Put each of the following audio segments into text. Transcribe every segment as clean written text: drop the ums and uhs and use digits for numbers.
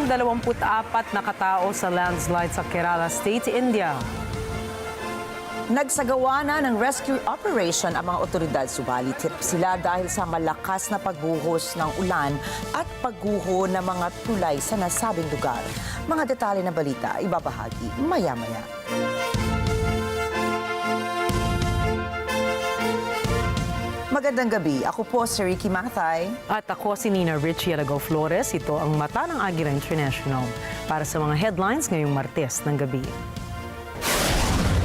Nasalang 24 na katao sa landslide sa Kerala State, India. Nagsagawa na ng rescue operation ang mga otoridad, subalit sila dahil sa malakas na pagbuhos ng ulan at pagguho ng mga tulay sa nasabing lugar. Mga detalye na balita ibabahagi maya-maya. Magandang gabi. Ako po si Ricky Mathay. At ako si Nina Richie Alago Flores. Ito ang Mata ng Agila International para sa mga headlines ngayong Martes ng gabi.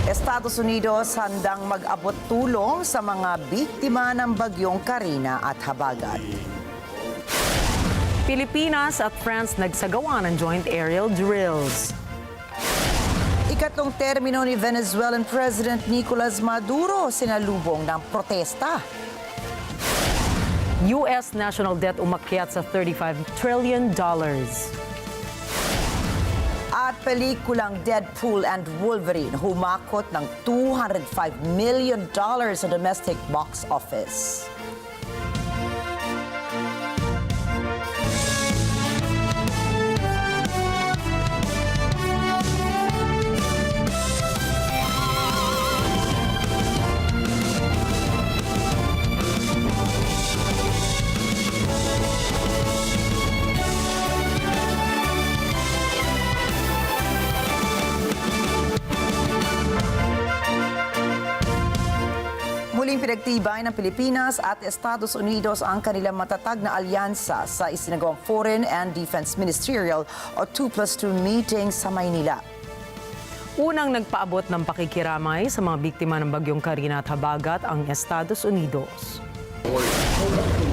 Estados Unidos handang mag-abot tulong sa mga biktima ng bagyong Karina at Habagat. Pilipinas at France nagsagawa ng joint aerial drills. Ikatlong termino ni Venezuelan President Nicolas Maduro sinalubong ng protesta. U.S. national debt umakyat sa $35 trillion. At pelikulang Deadpool and Wolverine humakot ng $205 million sa domestic box office. Muling pinagtibay ng Pilipinas at Estados Unidos ang kanilang matatag na alyansa sa isinagawang Foreign and Defense Ministerial o 2+2 meeting sa Maynila. Unang nagpaabot ng pakikiramay sa mga biktima ng bagyong Karina at Habagat ang Estados Unidos.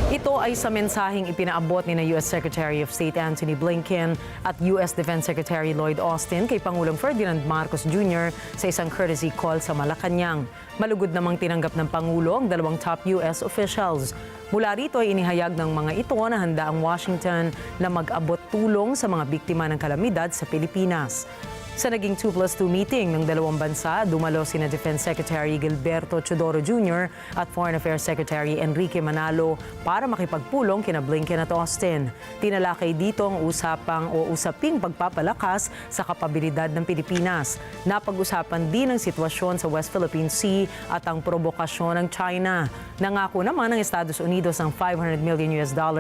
Ito ay sa mensaheng ipinaabot ni na U.S. Secretary of State Antony Blinken at U.S. Defense Secretary Lloyd Austin kay Pangulong Ferdinand Marcos Jr. sa isang courtesy call sa Malacanang. Malugod namang tinanggap ng Pangulo ang dalawang top U.S. officials. Mula rito ay inihayag ng mga ito na handa ang Washington na mag-abot tulong sa mga biktima ng kalamidad sa Pilipinas. Sa naging 2+2 meeting ng dalawang bansa, dumalo sina Defense Secretary Gilberto Chodoro Jr. at Foreign Affairs Secretary Enrique Manalo para makipagpulong kina Blinken at Austin. Tinalakay dito ang usaping pagpapalakas sa kapabilidad ng Pilipinas. Napag-usapan din ang sitwasyon sa West Philippine Sea at ang provokasyon ng China. Nangako naman ng Estados Unidos ng $500 million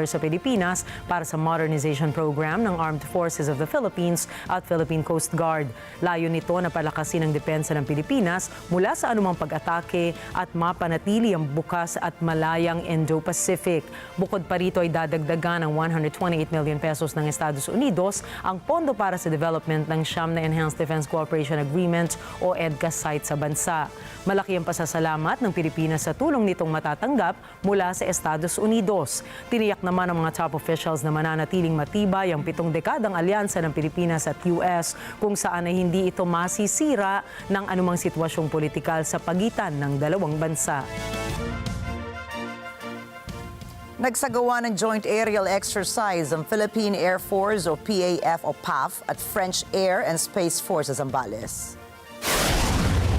sa Pilipinas para sa modernization program ng Armed Forces of the Philippines at Philippine Coast Guard. Layo nito na palakasin ang depensa ng Pilipinas mula sa anumang pag-atake at mapanatili ang bukas at malayang Indo-Pacific. Bukod pa rito ay dadagdagan ng 128 million pesos ng Estados Unidos ang pondo para sa development ng siyam na Enhanced Defense Cooperation Agreement o EDCA site sa bansa. Malaki ang pasasalamat ng Pilipinas sa tulong nitong matatanggap mula sa Estados Unidos. Tiniyak naman ng mga top officials na mananatiling matibay ang 7 dekadang alyansa ng Pilipinas at US kung saan ay hindi ito masisira ng anumang sitwasyong politikal sa pagitan ng dalawang bansa. Nagsagawa ng joint aerial exercise ang Philippine Air Force o PAF o PAF at French Air and Space Force sa Zambales.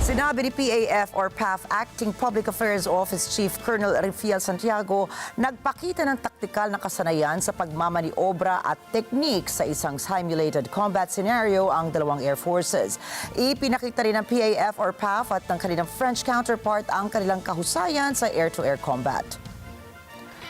Sinabi ni PAF or PAF Acting Public Affairs Office Chief Colonel Rafael Santiago, nagpakita ng taktikal na kasanayan sa pagmamaniobra at technique sa isang simulated combat scenario ang dalawang air forces. Ipinakita rin ng PAF or PAF at ng kanilang French counterpart ang kanilang kahusayan sa air-to-air combat.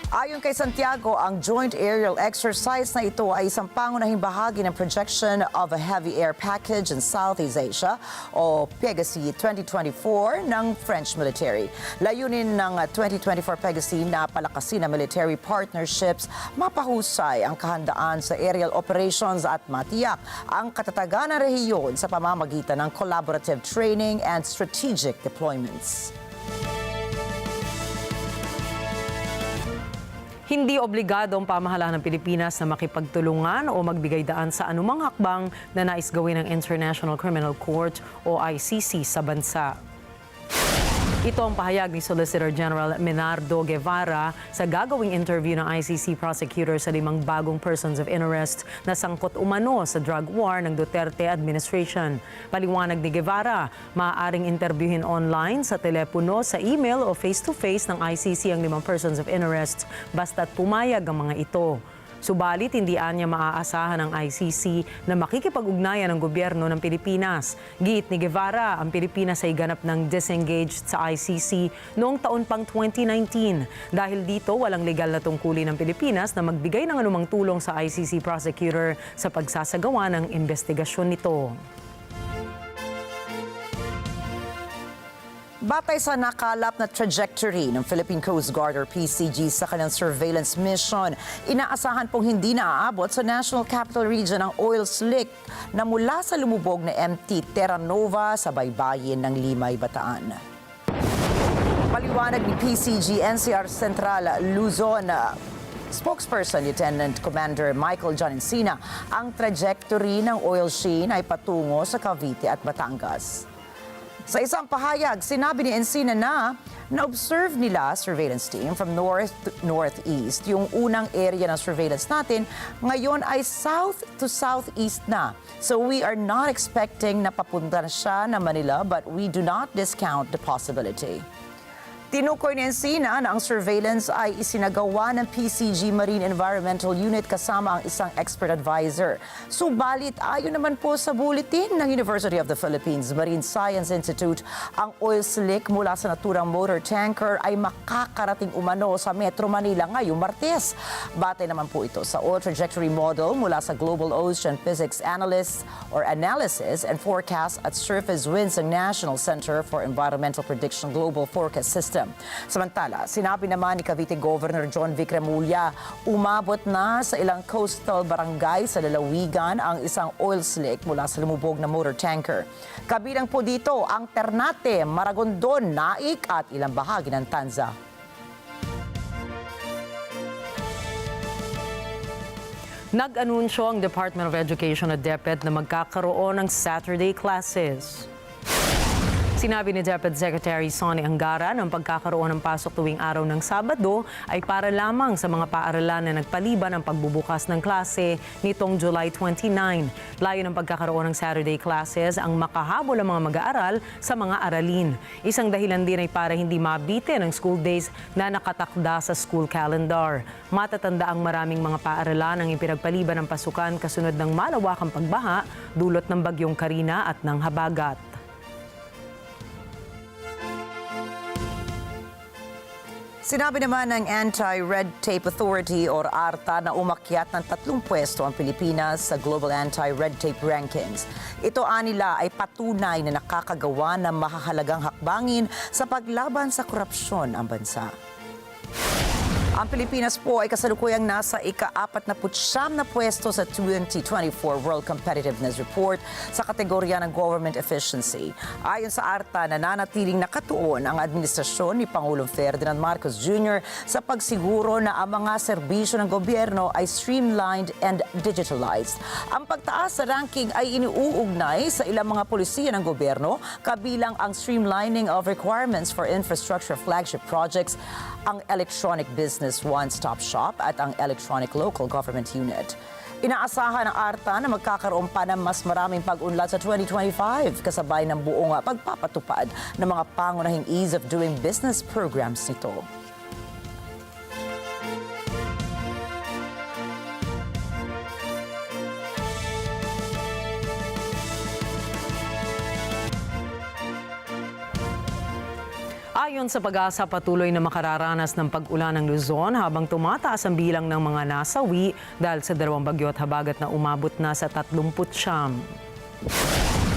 Ayon kay Santiago, ang joint aerial exercise na ito ay isang pangunahing bahagi ng projection of a heavy air package in Southeast Asia o PEGASI 2024 ng French military. Layunin ng 2024 PEGASI na palakasin ang military partnerships, mapahusay ang kahandaan sa aerial operations at matiyak ang katatagan ng rehiyon sa pamamagitan ng collaborative training and strategic deployments. Hindi obligado ang pamahalaan ng Pilipinas na makipagtulungan o magbigay daan sa anumang hakbang na nais gawin ng International Criminal Court o ICC sa bansa. Ito ang pahayag ni Solicitor General Menardo Guevara sa gagawing interview ng ICC prosecutor sa 5 bagong persons of interest na sangkot umano sa drug war ng Duterte administration. Paliwanag ni Guevara, maaaring interviewin online, sa telepono, sa email o face-to-face ng ICC ang 5 persons of interest basta't pumayag ang mga ito. Subalit, hindi anya maaasahan ng ICC na makikipag-ugnayan ng gobyerno ng Pilipinas. Giit ni Guevara, ang Pilipinas ay ganap ng disengaged sa ICC noong taon pang 2019. Dahil dito, walang legal na tungkulin ng Pilipinas na magbigay ng anumang tulong sa ICC prosecutor sa pagsasagawa ng investigasyon nito. Batay sa nakalap na trajectory ng Philippine Coast Guard or PCG sa kanyang surveillance mission, inaasahan pong hindi naaabot sa National Capital Region ang oil slick na mula sa lumubog na MT Terra Nova sa baybayin ng Limay, Bataan. Paliwanag ni PCG NCR Central Luzon spokesperson Lieutenant Commander Michael John Encina, ang trajectory ng oil sheen ay patungo sa Cavite at Batangas. Sa isang pahayag, sinabi ni Encina na na-observe nila surveillance team from north to northeast. Yung unang area ng surveillance natin ngayon ay south to southeast na. So we are not expecting na papunta na siya na Manila, but we do not discount the possibility. Tinukoy ni Encina na ang surveillance ay isinagawa ng PCG Marine Environmental Unit kasama ang isang expert advisor. Subalit, ayon naman po sa bulletin ng University of the Philippines Marine Science Institute, ang oil slick mula sa naturang motor tanker ay makakarating umano sa Metro Manila ngayong Martes. Batay naman po ito sa oil trajectory model mula sa Global Ocean Physics Analysis and Forecast at Surface Winds ng National Center for Environmental Prediction Global Forecast System. Samantala, sinabi naman ni Cavite Governor John Vic Remulla, umabot na sa ilang coastal barangay sa lalawigan ang isang oil slick mula sa lumubog na motor tanker. Kabilang po dito ang Ternate, Maragondon, Naik at ilang bahagi ng Tanza. Nag-anunsyo ang Department of Education at DepEd na magkakaroon ng Saturday classes. Sinabi ni DepEd Secretary Sonny Angara na ang pagkakaroon ng pasok tuwing araw ng Sabado ay para lamang sa mga paaralan na nagpaliban ng pagbubukas ng klase nitong July 29. Layo ng pagkakaroon ng Saturday classes ang makahabol ang mga mag-aaral sa mga aralin. Isang dahilan din ay para hindi mabitin ang school days na nakatakda sa school calendar. Matatanda ang maraming mga paaralan ang ipinagpaliban ng pasukan kasunod ng malawakang pagbaha dulot ng bagyong Karina at ng habagat. Sinabi naman ng Anti-Red Tape Authority o ARTA na umakyat ng 3 pwesto ang Pilipinas sa Global Anti-Red Tape Rankings. Ito anila ay patunay na nakakagawa ng mahahalagang hakbangin sa paglaban sa korupsyon ang bansa. Ang Pilipinas po ay kasalukuyang nasa ika-49 na pwesto sa 2024 World Competitiveness Report sa kategorya ng Government Efficiency. Ayon sa ARTA, nananatiling nakatuon ang administrasyon ni Pangulong Ferdinand Marcos Jr. sa pagsiguro na ang mga serbisyo ng gobyerno ay streamlined and digitalized. Ang pagtaas sa ranking ay iniuugnay sa ilang mga polisiya ng gobyerno, kabilang ang streamlining of requirements for infrastructure flagship projects, ang electronic business one-stop shop at ang electronic local government unit. Inaasahan ng ARTA na magkakaroon pa ng mas maraming pag-unlad sa 2025 kasabay ng buong pagpapatupad ng mga pangunahing ease of doing business programs nito. Ayon sa Pag-asa, patuloy na makararanas ng pag-ulan ng Luzon habang tumataas ang bilang ng mga nasawi dahil sa 2 bagyo at habagat na umabot na sa 39.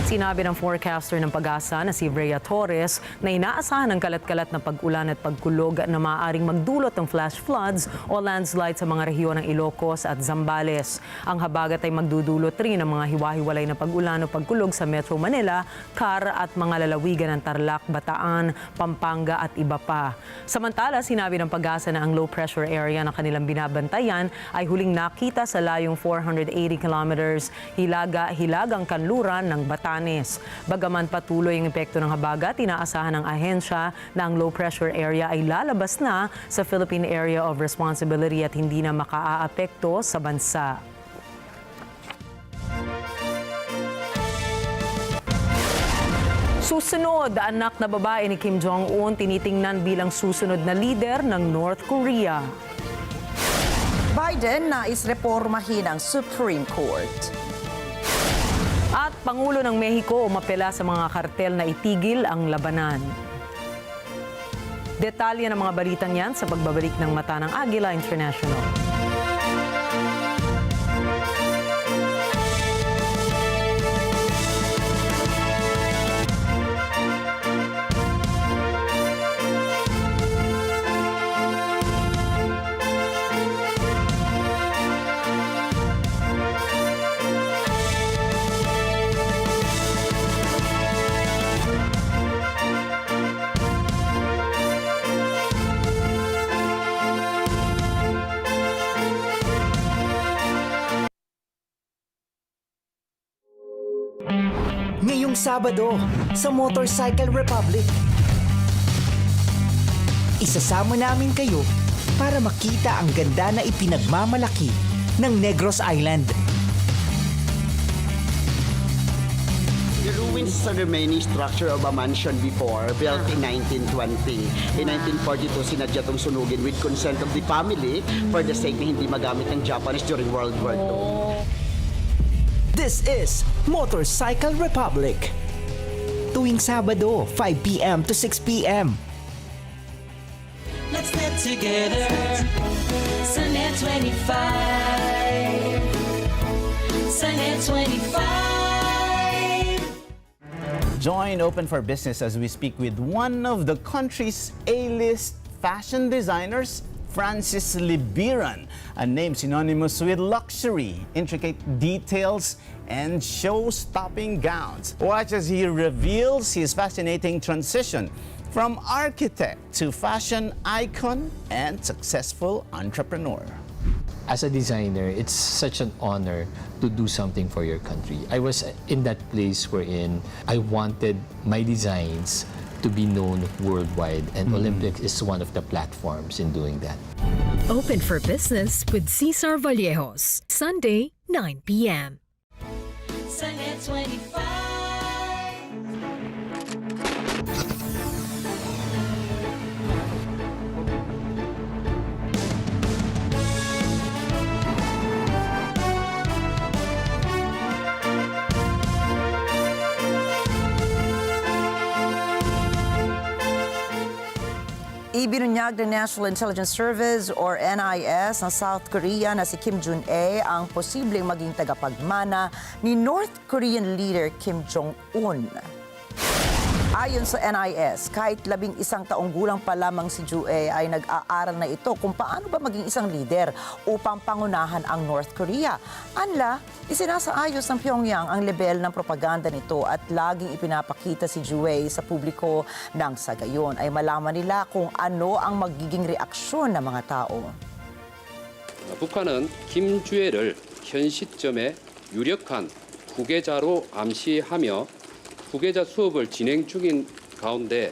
Sinabi ng forecaster ng Pag-asa na si Brea Torres na inaasahan ng kalat-kalat na pag-ulan at pagkulog na maaaring magdulot ng flash floods o landslide sa mga rehiyon ng Ilocos at Zambales. Ang habagat ay magdudulot rin ng mga hiwa-hiwalay na pag-ulan o pagkulog sa Metro Manila, Car at mga lalawigan ng Tarlac, Bataan, Pampanga at iba pa. Samantala, sinabi ng Pag-asa na ang low pressure area na kanilang binabantayan ay huling nakita sa layong 480 kilometers hilagang kanluran ng Batanes. Bagaman patuloy ang epekto ng habagat, inaasahan ng ahensya na ang low pressure area ay lalabas na sa Philippine Area of Responsibility at hindi na makaaapekto sa bansa. Susunod, anak na babae ni Kim Jong-un tinitingnan bilang susunod na leader ng North Korea. Biden nais reformahin ang Supreme Court. At Pangulo ng Mexico umapela sa mga kartel na itigil ang labanan. Detalye ng mga balitang yan sa pagbabalik ng Mata ng Agila International. Ngayong Sabado sa Motorcycle Republic. Isasama namin kayo para makita ang ganda na ipinagmamalaki ng Negros Island. The ruins is a remaining structure of a mansion before, built in 1920. In 1942, sinadya itong sunugin with consent of the family for the sake na hindi magamit ng Japanese during World War II. This is Motorcycle Republic. Tuwing Sabado, 5 p.m. to 6 p.m. Let's get together. Sunday 25. Sunday 25. Join Open for Business as we speak with one of the country's A-list fashion designers, Francis Libiran, a name synonymous with luxury, intricate details, and show-stopping gowns. Watch as he reveals his fascinating transition from architect to fashion icon and successful entrepreneur. As a designer, it's such an honor to do something for your country. I was in that place wherein I wanted my designs to be known worldwide, and Olympics is one of the platforms in doing that. Open for Business with Cesar Vallejos, Sunday, 9 p.m. Sunday 25. Ibinunyag ng National Intelligence Service or NIS ng South Korea na si Kim Jong-un ang posibleng maging tagapagmana ni North Korean leader Kim Jong-un. Ayon sa NIS, kahit 11 taong gulang pa lamang si Jue ay nag-aaral na ito kung paano ba maging isang leader upang pangunahan ang North Korea. Anla, isinasaayos ng Pyongyang ang level ng propaganda nito at laging ipinapakita si Jue sa publiko nang sa gayon ay malaman nila kung ano ang magiging reaksyon ng mga tao. 북한은 김주애를 현 시점에 유력한 후계자로 암시하며 후계자 수업을 진행 중인 가운데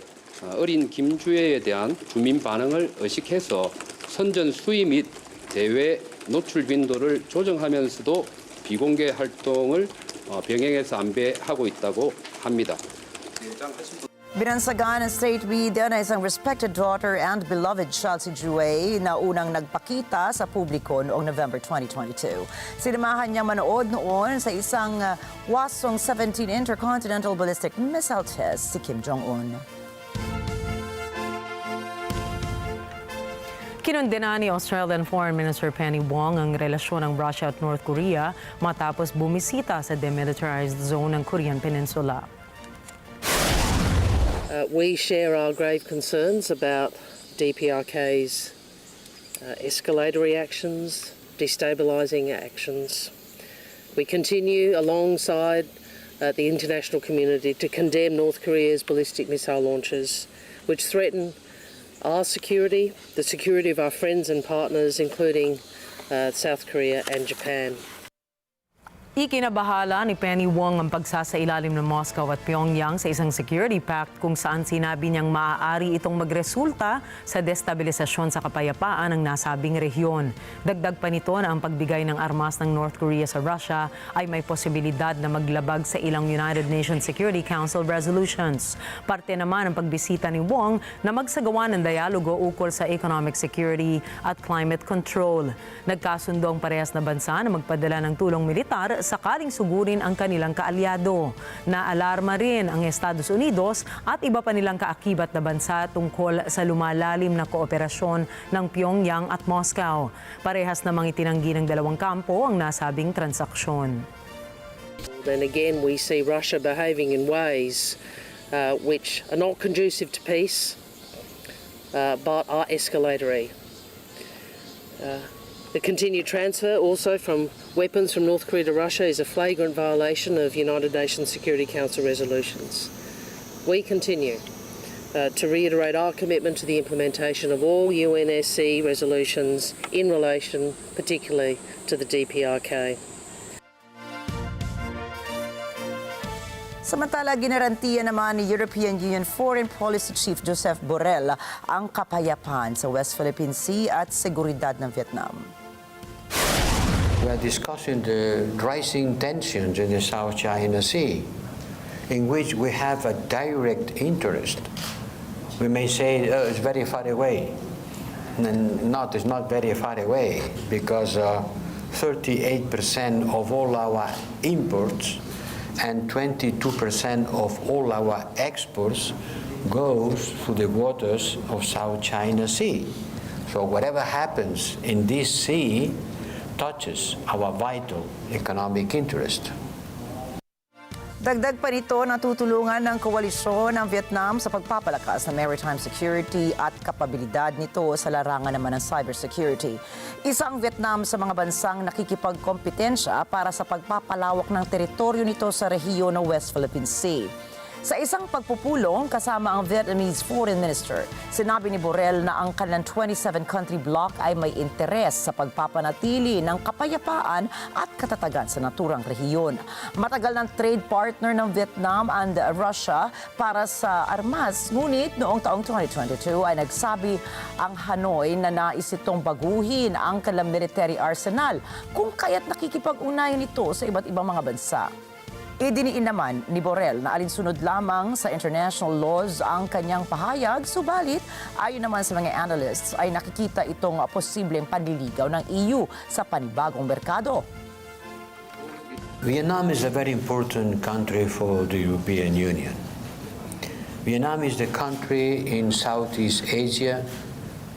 어린 김주애에 대한 주민 반응을 의식해서 선전 수위 및 대외 노출 빈도를 조정하면서도 비공개 활동을 병행해서 안배하고 있다고 합니다. Binansagan ng state media na isang respected daughter and beloved child si Jue na unang nagpakita sa publiko noong November 2022. Sinamahan niya manood noon sa isang Hwasong 17 Intercontinental Ballistic Missile Test si Kim Jong-un. Kinundena ni Australian Foreign Minister Penny Wong ang relasyon ng Russia at North Korea matapos bumisita sa demilitarized zone ng Korean Peninsula. We share our grave concerns about DPRK's escalatory actions, destabilising actions. We continue alongside the international community to condemn North Korea's ballistic missile launches, which threaten our security, the security of our friends and partners, including South Korea and Japan. Ikinabahala ni Penny Wong ang pagsasailalim ng Moscow at Pyongyang sa isang security pact kung saan sinabi niyang maaari itong magresulta sa destabilisasyon sa kapayapaan ng nasabing rehiyon. Dagdag pa nito na ang pagbigay ng armas ng North Korea sa Russia ay may posibilidad na maglabag sa ilang United Nations Security Council resolutions. Parte naman ang pagbisita ni Wong na magsagawa ng dialogo ukol sa economic security at climate control. Nagkasundo ang parehas na bansa na magpadala ng tulong militar sakaling sugurin ang kanilang kaalyado. Naalarma rin ang Estados Unidos at iba pa nilang kaakibat na bansa tungkol sa lumalalim na kooperasyon ng Pyongyang at Moscow. Parehas namang itinanggi ng dalawang kampo ang nasabing transaksyon. Then again, we see Russia behaving in ways which are not conducive to peace, but are escalatory. The continued transfer also from weapons from North Korea to Russia is a flagrant violation of United Nations Security Council resolutions. We continue to reiterate our commitment to the implementation of all UNSC resolutions in relation particularly to the DPRK. Samantala, ginarantiya naman ni European Union Foreign Policy Chief Josep Borrell ang kapayapaan sa West Philippine Sea at seguridad ng Vietnam. We are discussing the rising tensions in the South China Sea, in which we have a direct interest. We may say, oh, it's very far away. It's not very far away, because 38% of all our imports and 22% of all our exports goes to the waters of South China Sea. So whatever happens in this sea touches our vital economic interest. Dagdag pa nito, natutulungan ng koalisyon ng Vietnam sa pagpapalakas ng maritime security at kapabilidad nito sa larangan naman ng cybersecurity. Isang Vietnam sa mga bansang nakikipagkompetensya para sa pagpapalawak ng teritoryo nito sa rehiyon ng West Philippine Sea. Sa isang pagpupulong kasama ang Vietnamese Foreign Minister, sinabi ni Borrell na ang kanilang 27-country bloc ay may interes sa pagpapanatili ng kapayapaan at katatagan sa naturang rehiyon. Matagal ng trade partner ng Vietnam and Russia para sa armas, ngunit noong taong 2022 ay nagsabi ang Hanoi na nais itong baguhin ang kanilang military arsenal kung kaya't nakikipag-ugnayan ito sa iba't ibang mga bansa. Idiniin naman ni Borrell na alinsunod lamang sa international laws ang kanyang pahayag, subalit ayon naman sa mga analysts ay nakikita itong posibleng panliligaw ng EU sa panibagong merkado. Vietnam is a very important country for the European Union. Vietnam is the country in Southeast Asia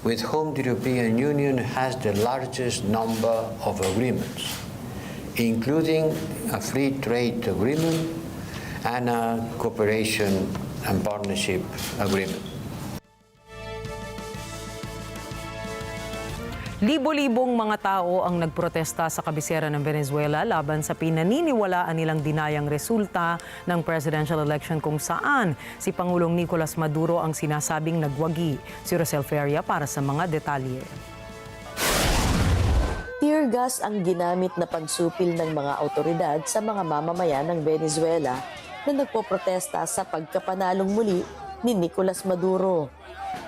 with whom the European Union has the largest number of agreements, including a free trade agreement and a cooperation and partnership agreement. Libo-libong mga tao ang nagprotesta sa kabisera ng Venezuela laban sa pinaniniwalaan nilang dinayang resulta ng presidential election kung saan si Pangulong Nicolas Maduro ang sinasabing nagwagi. Si Rosel Feria para sa mga detalye. Tear gas ang ginamit na pansupil ng mga autoridad sa mga mamamayan ng Venezuela na nagpoprotesta sa pagkapanalong muli ni Nicolas Maduro.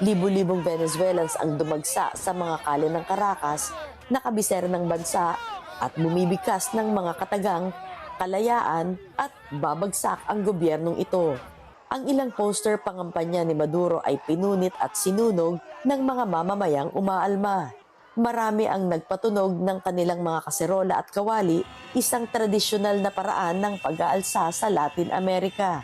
Libu-libong Venezuelans ang dumagsa sa mga kalye ng Caracas na kabisera ng bansa at bumibigkas ng mga katagang, kalayaan at babagsak ang gobyernong ito. Ang ilang poster pangampanya ni Maduro ay pinunit at sinunog ng mga mamamayang umaalma. Marami ang nagpatunog ng kanilang mga kaserola at kawali, isang tradisyonal na paraan ng pag-aalsa sa Latin America.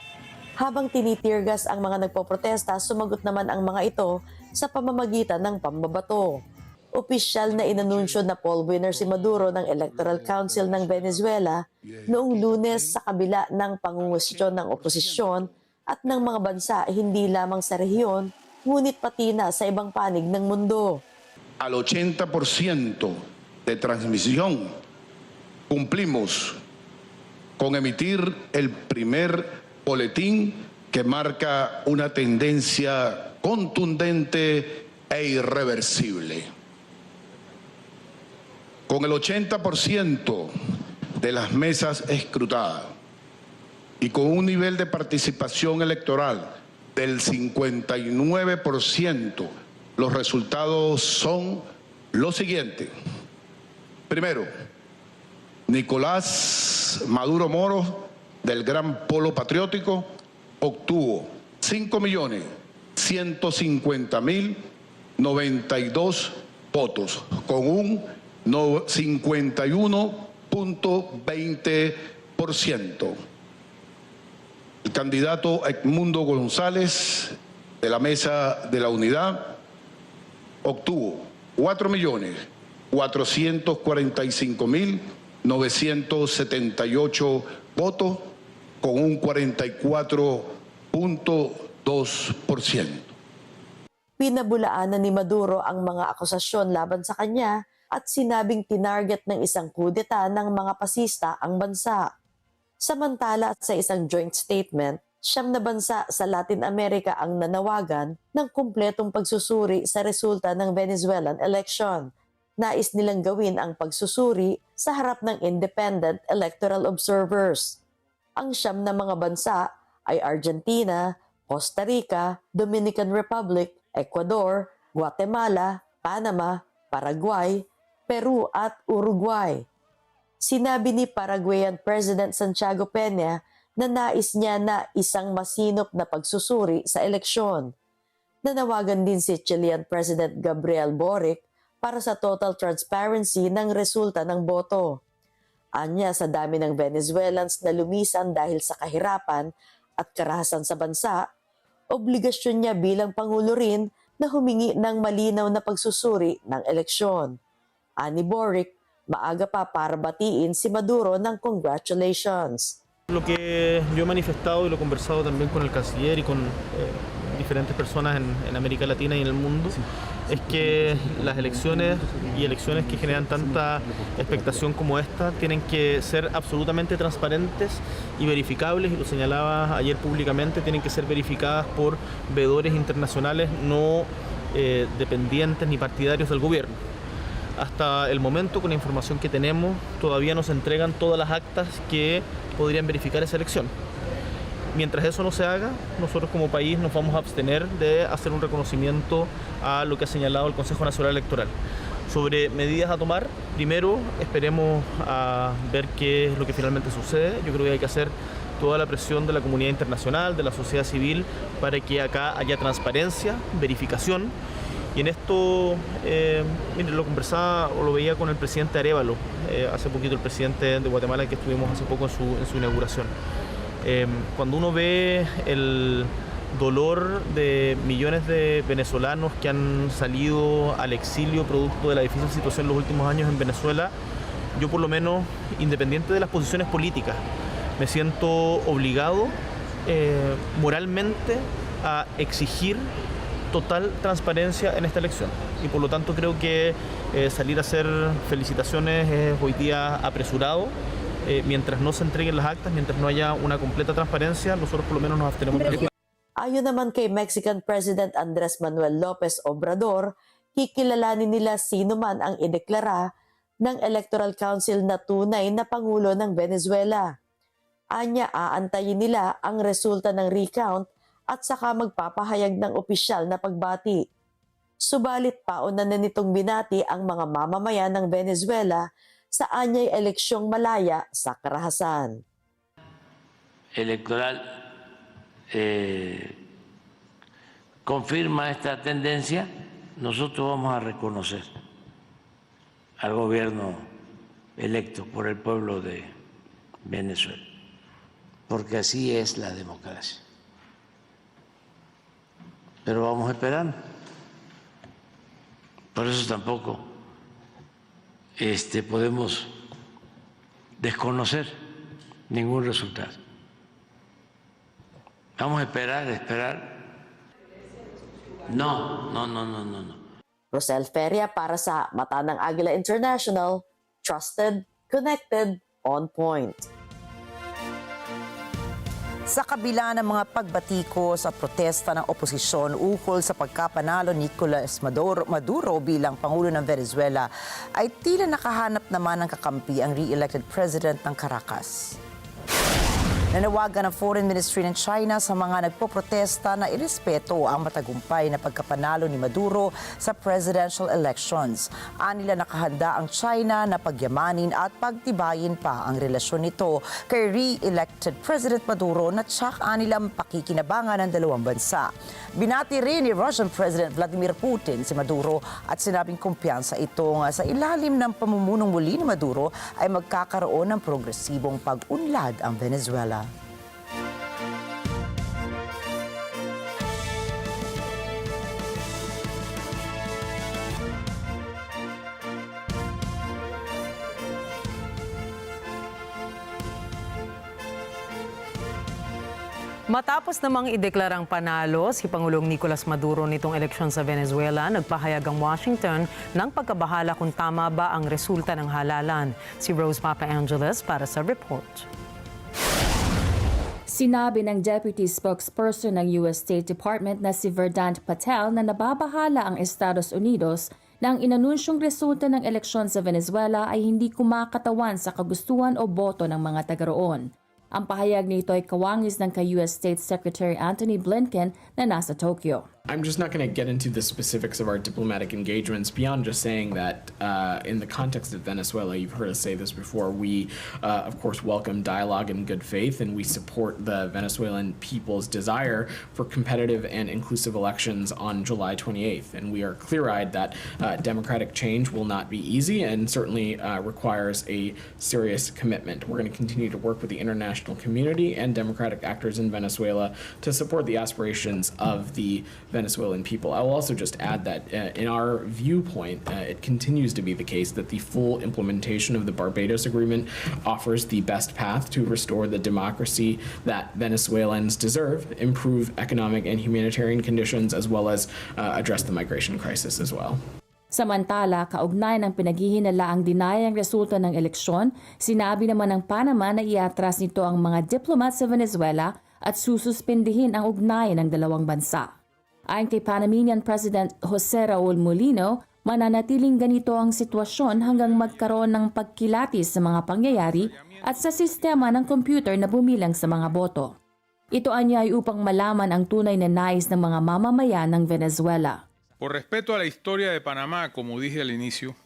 Habang tinitirgas ang mga nagpoprotesta, sumagot naman ang mga ito sa pamamagitan ng pambabato. Opisyal na inanunsyo na poll winner si Maduro ng Electoral Council ng Venezuela noong Lunes sa kabila ng pangungusyon ng oposisyon at ng mga bansa hindi lamang sa rehiyon, ngunit pati na sa ibang panig ng mundo. Al 80% de transmisión, cumplimos con emitir el primer boletín que marca una tendencia contundente e irreversible. Con el 80% de las mesas escrutadas y con un nivel de participación electoral del 59%, los resultados son los siguientes. Primero, Nicolás Maduro Moro, del Gran Polo Patriótico, obtuvo 5.150.092 votos, con un 51.20%. El candidato Edmundo González, de la Mesa de la Unidad, obtuvo 4.445.978 votos, con un 44.2%. Pinabulaanan ni Maduro ang mga akusasyon laban sa kanya at sinabing tinarget ng isang kudeta ng mga pasista ang bansa. Samantala at sa isang joint statement, 9 na bansa sa Latin America ang nanawagan ng kumpletong pagsusuri sa resulta ng Venezuelan election. Nais nilang gawin ang pagsusuri sa harap ng independent electoral observers. Ang 9 na mga bansa ay Argentina, Costa Rica, Dominican Republic, Ecuador, Guatemala, Panama, Paraguay, Peru at Uruguay. Sinabi ni Paraguayan President Santiago Peña na nais niya na isang masinop na pagsusuri sa eleksyon. Nanawagan din si Chilean President Gabriel Boric para sa total transparency ng resulta ng boto. Anya, sa dami ng Venezuelans na lumisan dahil sa kahirapan at karahasan sa bansa, obligasyon niya bilang Pangulo rin na humingi ng malinaw na pagsusuri ng eleksyon. Ani Boric, maaga pa para batiin si Maduro ng congratulations. Lo que yo he manifestado y lo he conversado también con el canciller y con diferentes personas en América Latina y en el mundo, es que las elecciones y elecciones que generan tanta expectación como esta tienen que ser absolutamente transparentes y verificables, y lo señalaba ayer públicamente, tienen que ser verificadas por veedores internacionales no dependientes ni partidarios del gobierno. Hasta el momento, con la información que tenemos, todavía no se entregan todas las actas que podrían verificar esa elección. Mientras eso no se haga, nosotros como país nos vamos a abstener de hacer un reconocimiento a lo que ha señalado el Consejo Nacional Electoral. Sobre medidas a tomar, primero esperemos a ver qué es lo que finalmente sucede. Yo creo que hay que hacer toda la presión de la comunidad internacional, de la sociedad civil, para que acá haya transparencia, verificación. Y en esto, miren, lo conversaba o lo veía con el presidente Arévalo, hace poquito el presidente de Guatemala, que estuvimos hace poco en su inauguración. Cuando uno ve el dolor de millones de venezolanos que han salido al exilio producto de la difícil situación en los últimos años en Venezuela, yo por lo menos, independiente de las posiciones políticas, me siento obligado moralmente a exigir total transparencia en esta elección, y por lo tanto creo que salir a hacer felicitaciones es hoy día apresurado. Mientras no se entreguen las actas, mientras no haya una completa transparencia, nosotros por lo menos nos abstenemos. Ayon naman kay Mexican President Andres Manuel López Obrador, kikilalanin nila sino man ang ideklara ng Electoral Council na tunay na Pangulo ng Venezuela. Anya, aantayin nila ang resulta ng recount at saka magpapahayag ng opisyal na pagbati. Subalit pauna na nitong binati ang mga mamamayan ng Venezuela sa anyay eleksyong malaya sa karahasan. Electoral confirma esta tendencia, nosotros vamos a reconocer al gobierno electo por el pueblo de Venezuela, porque así es la democracia. Pero vamos a esperar. Por eso tampoco podemos desconocer ningún resultado. Vamos a esperar. No. Rosel Feria para sa Mata ng Agila International, trusted, connected, on point. Sa kabila ng mga pagbatikos at protesta ng oposisyon ukol sa pagkapanalo ni Nicolas Maduro bilang Pangulo ng Venezuela, ay tila nakahanap naman ng kakampi ang re-elected President ng Caracas. Nanawagan ng Foreign Ministry ng China sa mga nagpoprotesta na irespeto ang matagumpay na pagkapanalo ni Maduro sa presidential elections. Anila nakahanda ang China na pagyamanin at pagtibayin pa ang relasyon nito kay re-elected President Maduro na tsak anilang pakikinabangan ng dalawang bansa. Binati rin ni Russian President Vladimir Putin si Maduro at sinabing kumpiyansa itong sa ilalim ng pamumunong muli ni Maduro ay magkakaroon ng progresibong pag-unlad ang Venezuela. Matapos namang ideklarang panalo si Pangulong Nicolas Maduro nitong eleksyon sa Venezuela, nagpahayag ang Washington ng pagkabahala kung tama ba ang resulta ng halalan. Si Rose Papa Angeles para sa report. Sinabi ng Deputy Spokesperson ng US State Department na si Vedant Patel na nababahala ang Estados Unidos na ang inanunsyong resulta ng eleksyon sa Venezuela ay hindi kumakatawan sa kagustuhan o boto ng mga taga-roon. Ang pahayag nito ay kawangis ng kay-US State Secretary Antony Blinken na nasa Tokyo. I'm just not going to get into the specifics of our diplomatic engagements beyond just saying that in the context of Venezuela, you've heard us say this before, we of course welcome dialogue in good faith and we support the Venezuelan people's desire for competitive and inclusive elections on July 28th. And we are clear-eyed that democratic change will not be easy and certainly requires a serious commitment. We're going to continue to work with the international community and democratic actors in Venezuela to support the aspirations of the Venezuelan people. I will also just add that in our viewpoint, it continues to be the case that the full implementation of the Barbados Agreement offers the best path to restore the democracy that Venezuelans deserve, improve economic and humanitarian conditions, as well as address the migration crisis as well. Samantala, kaugnay ng pinaghihinalaang dinayang resulta ng eleksyon, sinabi naman ng Panama na iatras nito ang mga diplomat sa Venezuela at sususpindihin ang ugnayan ng dalawang bansa. Ayon kay Panamanian President Jose Raul Mulino, mananatiling ganito ang sitwasyon hanggang magkaroon ng pagkilatis sa mga pangyayari at sa sistema ng computer na bumilang sa mga boto. Ito anya ay upang malaman ang tunay na nais ng mga mamamayan ng Venezuela. Por respeto a la historia de Panamá, como dije al inicio,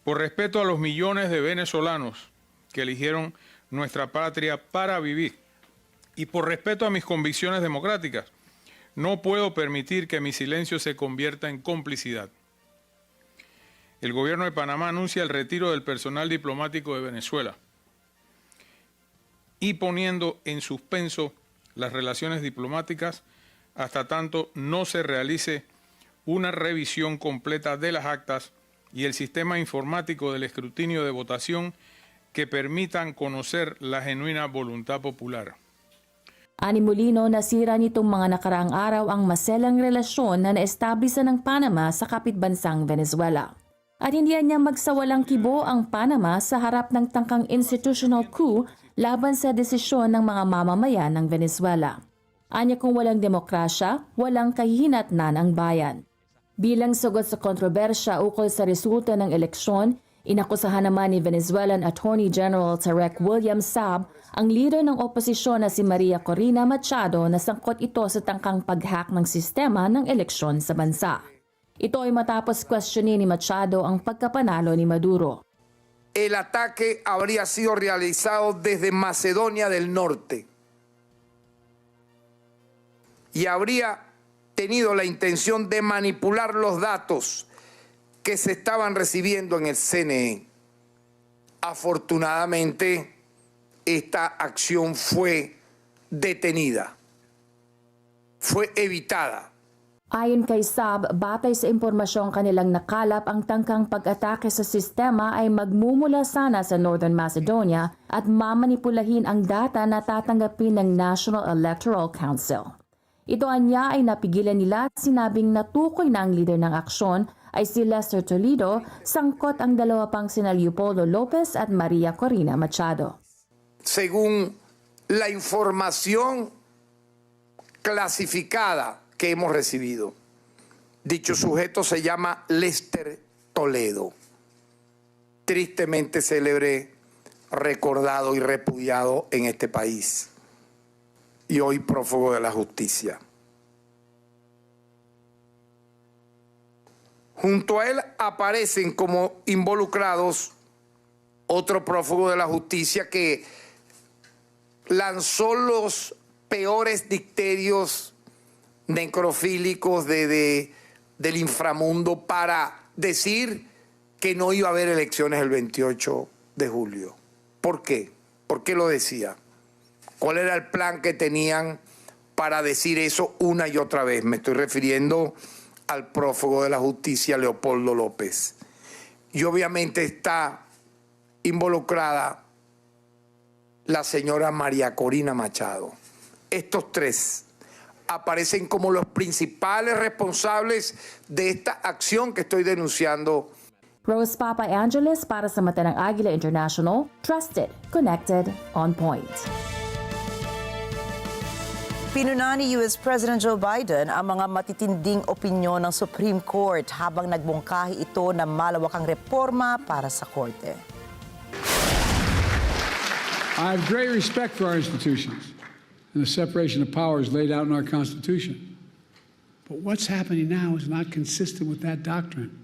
por respeto a los millones de venezolanos que eligieron nuestra patria para vivir y por respeto a mis convicciones democráticas, no puedo permitir que mi silencio se convierta en complicidad. El gobierno de Panamá anuncia el retiro del personal diplomático de Venezuela y poniendo en suspenso las relaciones diplomáticas hasta tanto no se realice una revisión completa de las actas y el sistema informático del escrutinio de votación que permitan conocer la genuina voluntad popular. Ani Molino, nasira nitong mga nakaraang araw ang maselang relasyon na naestablisa ng Panama sa kapitbansang Venezuela. At hindi niya magsawalang kibo ang Panama sa harap ng tangkang institutional coup laban sa desisyon ng mga mamamayan ng Venezuela. Anya kung walang demokrasya, walang kahihinatnan ang bayan. Bilang sagot sa kontrobersya ukol sa resulta ng eleksyon, inakusahan naman ni Venezuelan Attorney General Tarek William Saab ang leader ng oposisyon na si Maria Corina Machado na sangkot ito sa tangkang pag-hack ng sistema ng eleksyon sa bansa. Ito ay matapos questionin ni Machado ang pagkapanalo ni Maduro. El ataque habría sido realizado desde Macedonia del Norte y habría tenido la intención de manipular los datos que se estaban recibiendo en el CNE. Afortunadamente, esta acción fue detenida, fue evitada. Ayon kay Saab, batay sa impormasyong kanilang nakalap, ang tangkang pag-atake sa sistema ay magmumula sana sa Northern Macedonia at mamanipulahin ang data na tatanggapin ng National Electoral Council. Ito anya ay napigilan nila at sinabing natukoy na ang leader ng aksyon ay si Lester Toledo, sangkot ang dalawa pang sina Leopoldo Lopez at Maria Corina Machado. Según la información clasificada que hemos recibido. Dicho sujeto se llama Lester Toledo, tristemente célebre, recordado y repudiado en este país, y hoy prófugo de la justicia. Junto a él aparecen como involucrados otro prófugo de la justicia que lanzó los peores dicterios necrofílicos del inframundo para decir que no iba a haber elecciones el 28 de julio. ¿Por qué? ¿Por qué lo decía? ¿Cuál era el plan que tenían para decir eso una y otra vez? Me estoy refiriendo al prófugo de la justicia, Leopoldo López. Y obviamente está involucrada la señora María Corina Machado. Estos tres aparecen como los principales responsables de esta acción que estoy denunciando. Rose Papa Angeles para sa mata ng Agila International, trusted, connected, on point. Pinuna ni U.S. President Joe Biden ang mga matitinding opinyon ng Supreme Court habang nagbungkahi ito ng malawakang reforma para sa korte. I have great respect for our institutions and the separation of powers laid out in our Constitution. But what's happening now is not consistent with that doctrine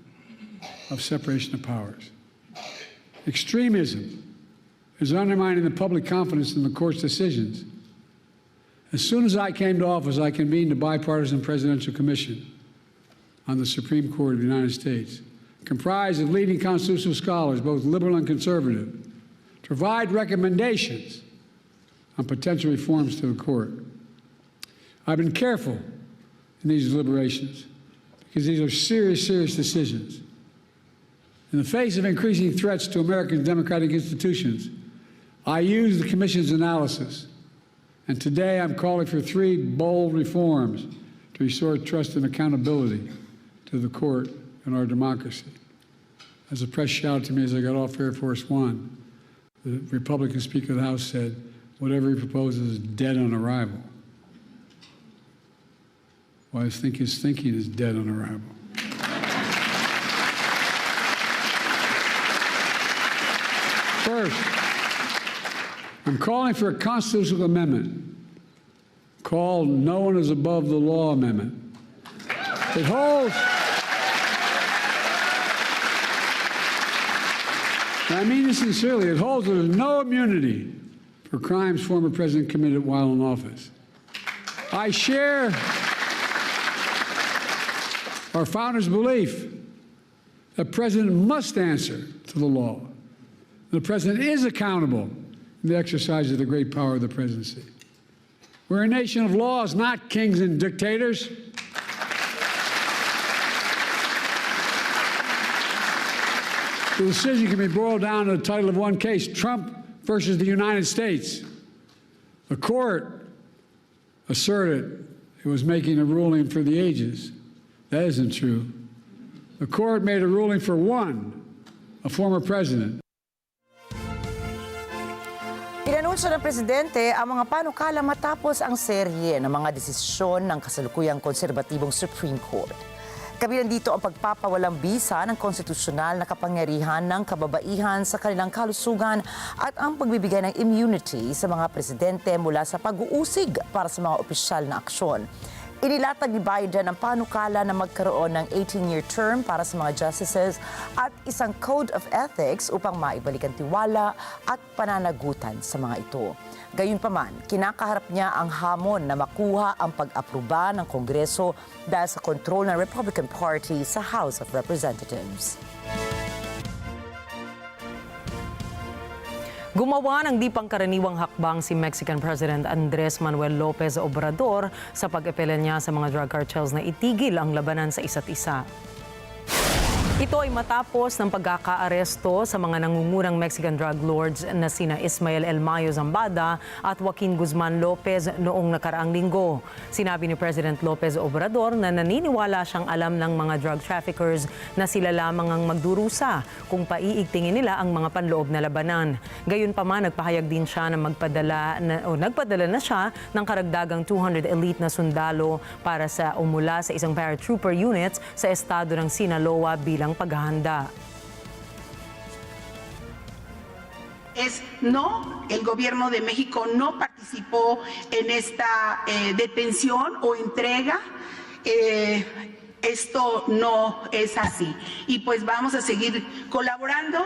of separation of powers. Extremism is undermining the public confidence in the court's decisions. As soon as I came to office, I convened a bipartisan presidential commission on the Supreme Court of the United States, comprised of leading constitutional scholars, both liberal and conservative, to provide recommendations on potential reforms to the court. I've been careful in these deliberations because these are serious, serious decisions. In the face of increasing threats to American democratic institutions, I used the Commission's analysis, and today I'm calling for 3 bold reforms to restore trust and accountability to the court and our democracy. As the press shouted to me as I got off Air Force One, the Republican Speaker of the House said, whatever he proposes is dead on arrival. Well, I think his thinking is dead on arrival. First, I'm calling for a constitutional amendment called No One is Above the Law Amendment. It holds, and I mean this sincerely, it holds that there's no immunity for crimes former president committed while in office. I share our founders' belief that the president must answer to the law. The president is accountable in the exercise of the great power of the presidency. We're a nation of laws, not kings and dictators. The decision can be boiled down to the title of one case, Trump versus the United States. The court asserted it was making a ruling for the ages. That isn't true. The court made a ruling for one, a former president. Inanunsyo ng Presidente ang mga panukala matapos ang serye ng mga desisyon ng kasalukuyang konserbatibong Supreme Court. Kabilang dito ang pagpapawalang bisa ng konstitusyonal na kapangyarihan ng kababaihan sa kanilang kalusugan at ang pagbibigay ng immunity sa mga presidente mula sa pag-uusig para sa mga opisyal na aksyon. Inilatag ni Biden ang panukala na magkaroon ng 18-year term para sa mga justices at isang code of ethics upang maibalik ang tiwala at pananagutan sa mga ito. Gayunpaman, kinakaharap niya ang hamon na makuha ang pag-aproba ng Kongreso dahil sa kontrol ng Republican Party sa House of Representatives. Gumawa ng di pangkaraniwang hakbang si Mexican President Andres Manuel Lopez Obrador sa pag-apela niya sa mga drug cartels na itigil ang labanan sa isa't isa. Ito ay matapos ng pagkakaaresto sa mga nangungunang Mexican drug lords na sina Ismael El Mayo Zambada at Joaquin Guzman Lopez noong nakaraang linggo. Sinabi ni President Lopez Obrador na naniniwala siyang alam ng mga drug traffickers na sila lamang ang magdurusa kung paiigtingin nila ang mga panloob na labanan. Gayunpaman, nagpahayag din siya na nagpadala na siya ng karagdagang 200 elite na sundalo para sa umula sa isang paratrooper unit sa estado ng Sinaloa bilang paghahanda. No, el gobierno de México no participó en esta detención o entrega. Esto no es así. Y pues vamos a seguir colaborando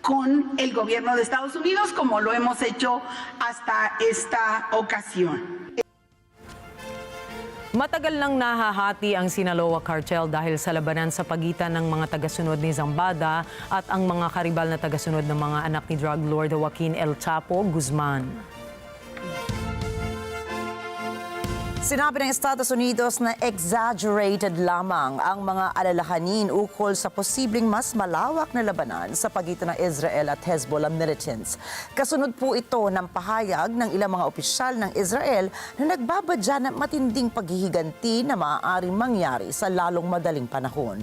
con el gobierno de Estados Unidos como lo hemos hecho hasta esta ocasión. Matagal nang nahahati ang Sinaloa cartel dahil sa labanan sa pagitan ng mga tagasunod ni Zambada at ang mga karibal na tagasunod ng mga anak ni drug lord Joaquin El Chapo Guzman. Sinabi ng Estados Unidos na exaggerated lamang ang mga alalahanin ukol sa posibleng mas malawak na labanan sa pagitan ng Israel at Hezbollah militants. Kasunod po ito ng pahayag ng ilang mga opisyal ng Israel na nagbabadya ng matinding paghihiganti na maaaring mangyari sa lalong madaling panahon.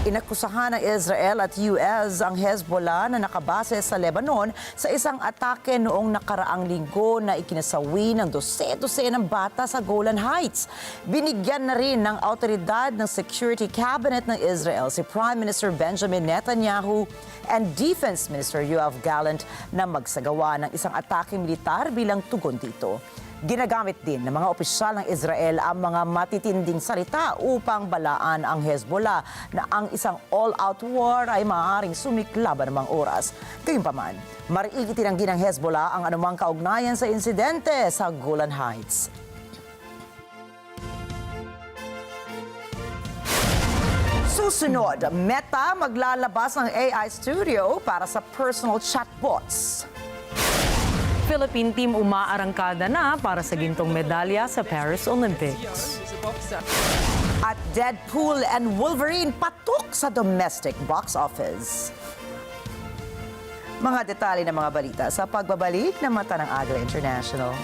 Inakusahan ng Israel at US ang Hezbollah na nakabase sa Lebanon sa isang atake noong nakaraang linggo na ikinasawi ng dose-dosenang bata sa Golan Heights. Binigyan na rin ng autoridad ng Security Cabinet ng Israel si Prime Minister Benjamin Netanyahu and Defense Minister Yoav Gallant na magsagawa ng isang atake militar bilang tugon dito. Ginagamit din ng mga opisyal ng Israel ang mga matitinding salita upang balaan ang Hezbollah na ang isang all-out war ay maaaring sumiklaban ng mga oras. Gayunpaman, mariing itinanggi ng Hezbollah ang anumang kaugnayan sa insidente sa Golan Heights. Susunod, Meta maglalabas ng AI Studio para sa personal chatbots. Philippine team umaarangkada na para sa gintong medalya sa Paris Olympics. At Deadpool and Wolverine patok sa domestic box office. Mga detalye ng mga balita sa pagbabalik ng Mata ng Agila International.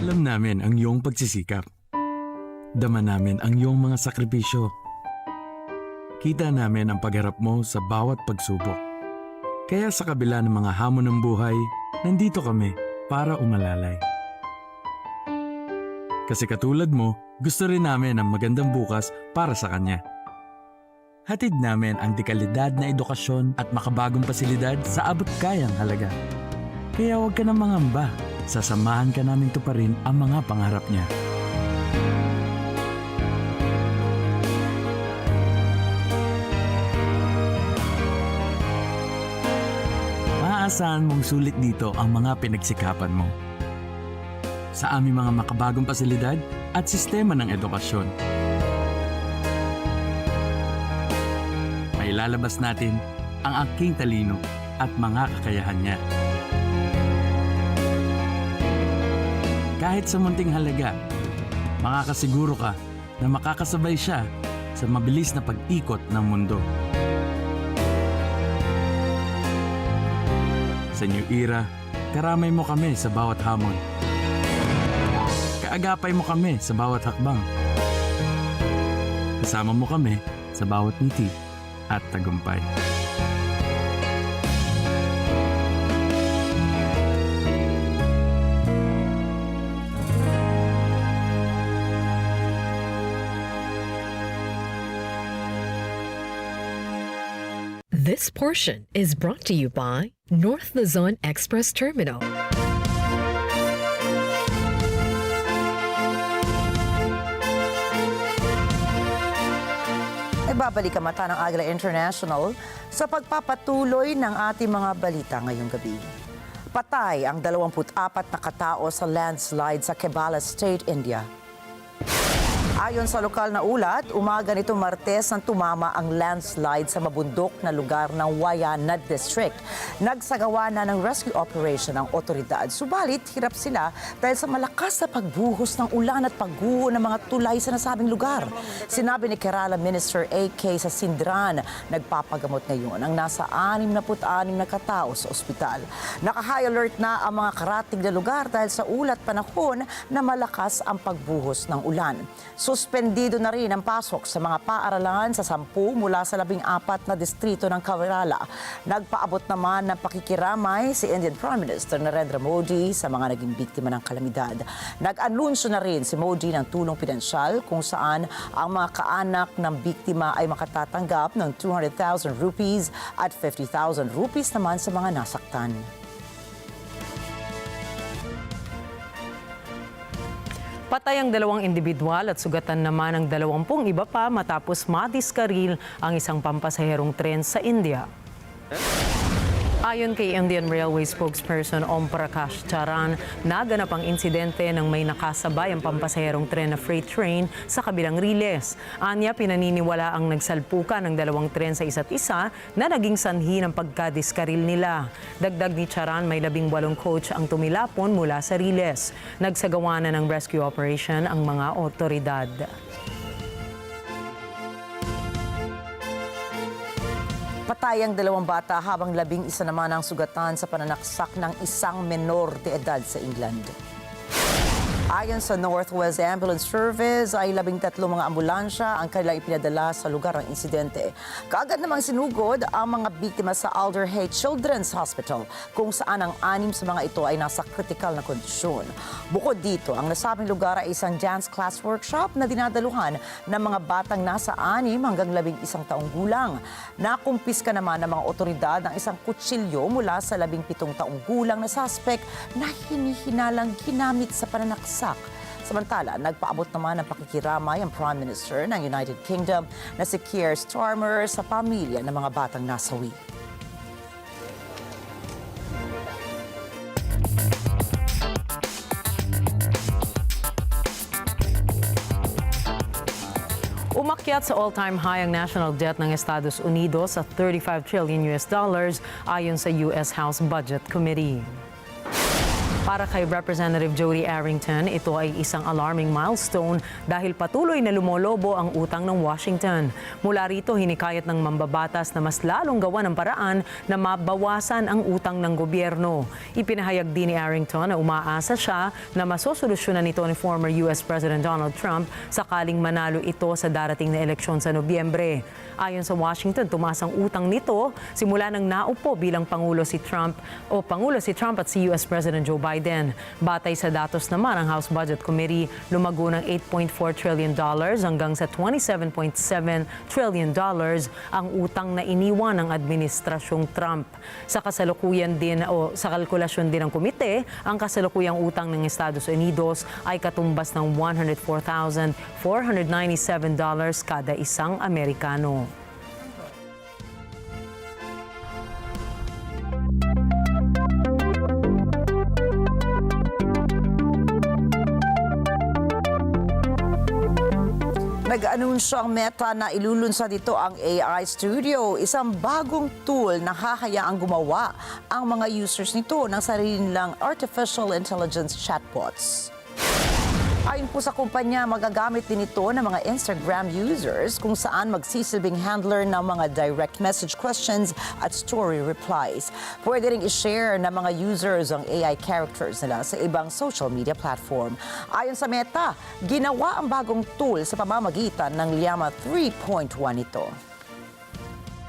Alam namin ang iyong pagsisikap. Dama namin ang iyong mga sakripisyo. Kita namin ang pagharap mo sa bawat pagsubok. Kaya sa kabila ng mga hamon ng buhay, nandito kami para umalalay. Kasi katulad mo, gusto rin namin ang magandang bukas para sa kanya. Hatid namin ang dekalidad na edukasyon at makabagong pasilidad sa abot kayang halaga. Kaya huwag ka na mangamba. Sasamahan ka namin tuparin ang mga pangarap niya. Maaasahan mong sulit dito ang mga pinagsikapan mo. Sa aming mga makabagong pasilidad at sistema ng edukasyon. Mailalabas natin ang aking talino at mga kakayahan niya. Kahit sa munting halaga, makakasiguro ka na makakasabay siya sa mabilis na pag-ikot ng mundo. Sa New Era, karamay mo kami sa bawat hamon. Kaagapay mo kami sa bawat hakbang. Kasama mo kami sa bawat ngiti at tagumpay. This portion is brought to you by North Luzon Express Terminal. Babalik ang mata ng Agila International sa pagpapatuloy ng ating mga balita ngayong gabi. Patay ang 24 na katao sa landslide sa Kerala State, India. Ayon sa lokal na ulat, umaga nito Martes nang tumama ang landslide sa mabundok na lugar ng Wayanad District. Nagsagawa na ng rescue operation ang otoridad. Subalit, hirap sila dahil sa malakas na pagbuhos ng ulan at pagguho ng mga tulay sa nasabing lugar. Sinabi ni Kerala Minister A.K. Sasindran, nagpapagamot ngayon ang nasa 66 na katao sa ospital. Naka-high alert na ang mga karatig na lugar dahil sa ulat panahon na malakas ang pagbuhos ng ulan. Suspendido na rin ang pasok sa mga paaralan sa 10 mula sa 14 na distrito ng Kerala. Nagpaabot naman ng pakikiramay si Indian Prime Minister Narendra Modi sa mga naging biktima ng kalamidad. Nag-anunsyo na rin si Modi ng tulong pinansyal kung saan ang mga kaanak ng biktima ay makatatanggap ng 200,000 rupees at 50,000 rupees naman sa mga nasaktan. Patay ang 2 individual at sugatan naman ang 20 iba pa matapos madiskaril ang isang pampasaherong tren sa India. Ayon kay Indian Railway spokesperson Om Prakash Charan, naganap ang insidente nang may nakasabay ang pampasaherong tren na freight train sa kabilang riles. Anya, pinaniniwala ang nagsalpukan ng 2 tren sa isa't isa na naging sanhi ng pagkadiskaril nila. Dagdag ni Charan, may 18 coach ang tumilapon mula sa riles. Nagsagawa na ng rescue operation ang mga otoridad. Patay ang 2 bata habang 11 naman ang sugatan sa pananaksak ng isang menor de edad sa England. Ayon sa Northwest Ambulance Service, ay 13 mga ambulansya ang kanilang ipinadala sa lugar ng insidente. Kaagad namang sinugod ang mga biktima sa Alderhay Children's Hospital, kung saan ang 6 sa mga ito ay nasa kritikal na kondisyon. Bukod dito, ang nasabing lugar ay isang dance class workshop na dinadaluhan ng mga batang nasa 6 hanggang 11 taong gulang. Nakumpiska naman ng mga otoridad ng isang kutsilyo mula sa 17 taong gulang na suspect na hinihinalang ginamit sa pananaksak. Samantala, nagpaabot naman ng pakikiramay ang Prime Minister ng United Kingdom na si Keir Starmer sa pamilya ng mga batang nasawi. Umakyat sa all-time high ang national debt ng Estados Unidos sa $35 trillion ayon sa US House Budget Committee. Para kay Representative Jody Arrington, ito ay isang alarming milestone dahil patuloy na lumolobo ang utang ng Washington. Mula rito, hinikayat ng mambabatas na mas lalong gawa ng paraan na mabawasan ang utang ng gobyerno. Ipinahayag din ni Arrington na umaasa siya na masosolusyonan nito ni former US President Donald Trump sakaling manalo ito sa darating na eleksyon sa Nobyembre. Ayon sa Washington, tumaas ang utang nito simula nang naupo bilang Pangulo si Trump at si US President Joe Biden. Batay sa datos naman ng House Budget Committee, lumago ng $8.4 trillion hanggang sa $27.7 trillion ang utang na iniwan ng administrasyong Trump. Sa kasalukuyan din sa kalkulasyon din ng komite, ang kasalukuyang utang ng Estados Unidos ay katumbas ng $104,497 kada isang Amerikano. Nag-anunsyo ang Meta na ilulunsad dito ang AI Studio, isang bagong tool na hahayaang gumawa ang mga users nito ng sarili nilang artificial intelligence chatbots. Ayon po sa kumpanya, magagamit din ito ng mga Instagram users kung saan magsisilbing handler ng mga direct message questions at story replies. Pwede ring i-share ng mga users ang AI characters nila sa ibang social media platform. Ayon sa Meta, ginawa ang bagong tool sa pamamagitan ng Llama 3.1 ito.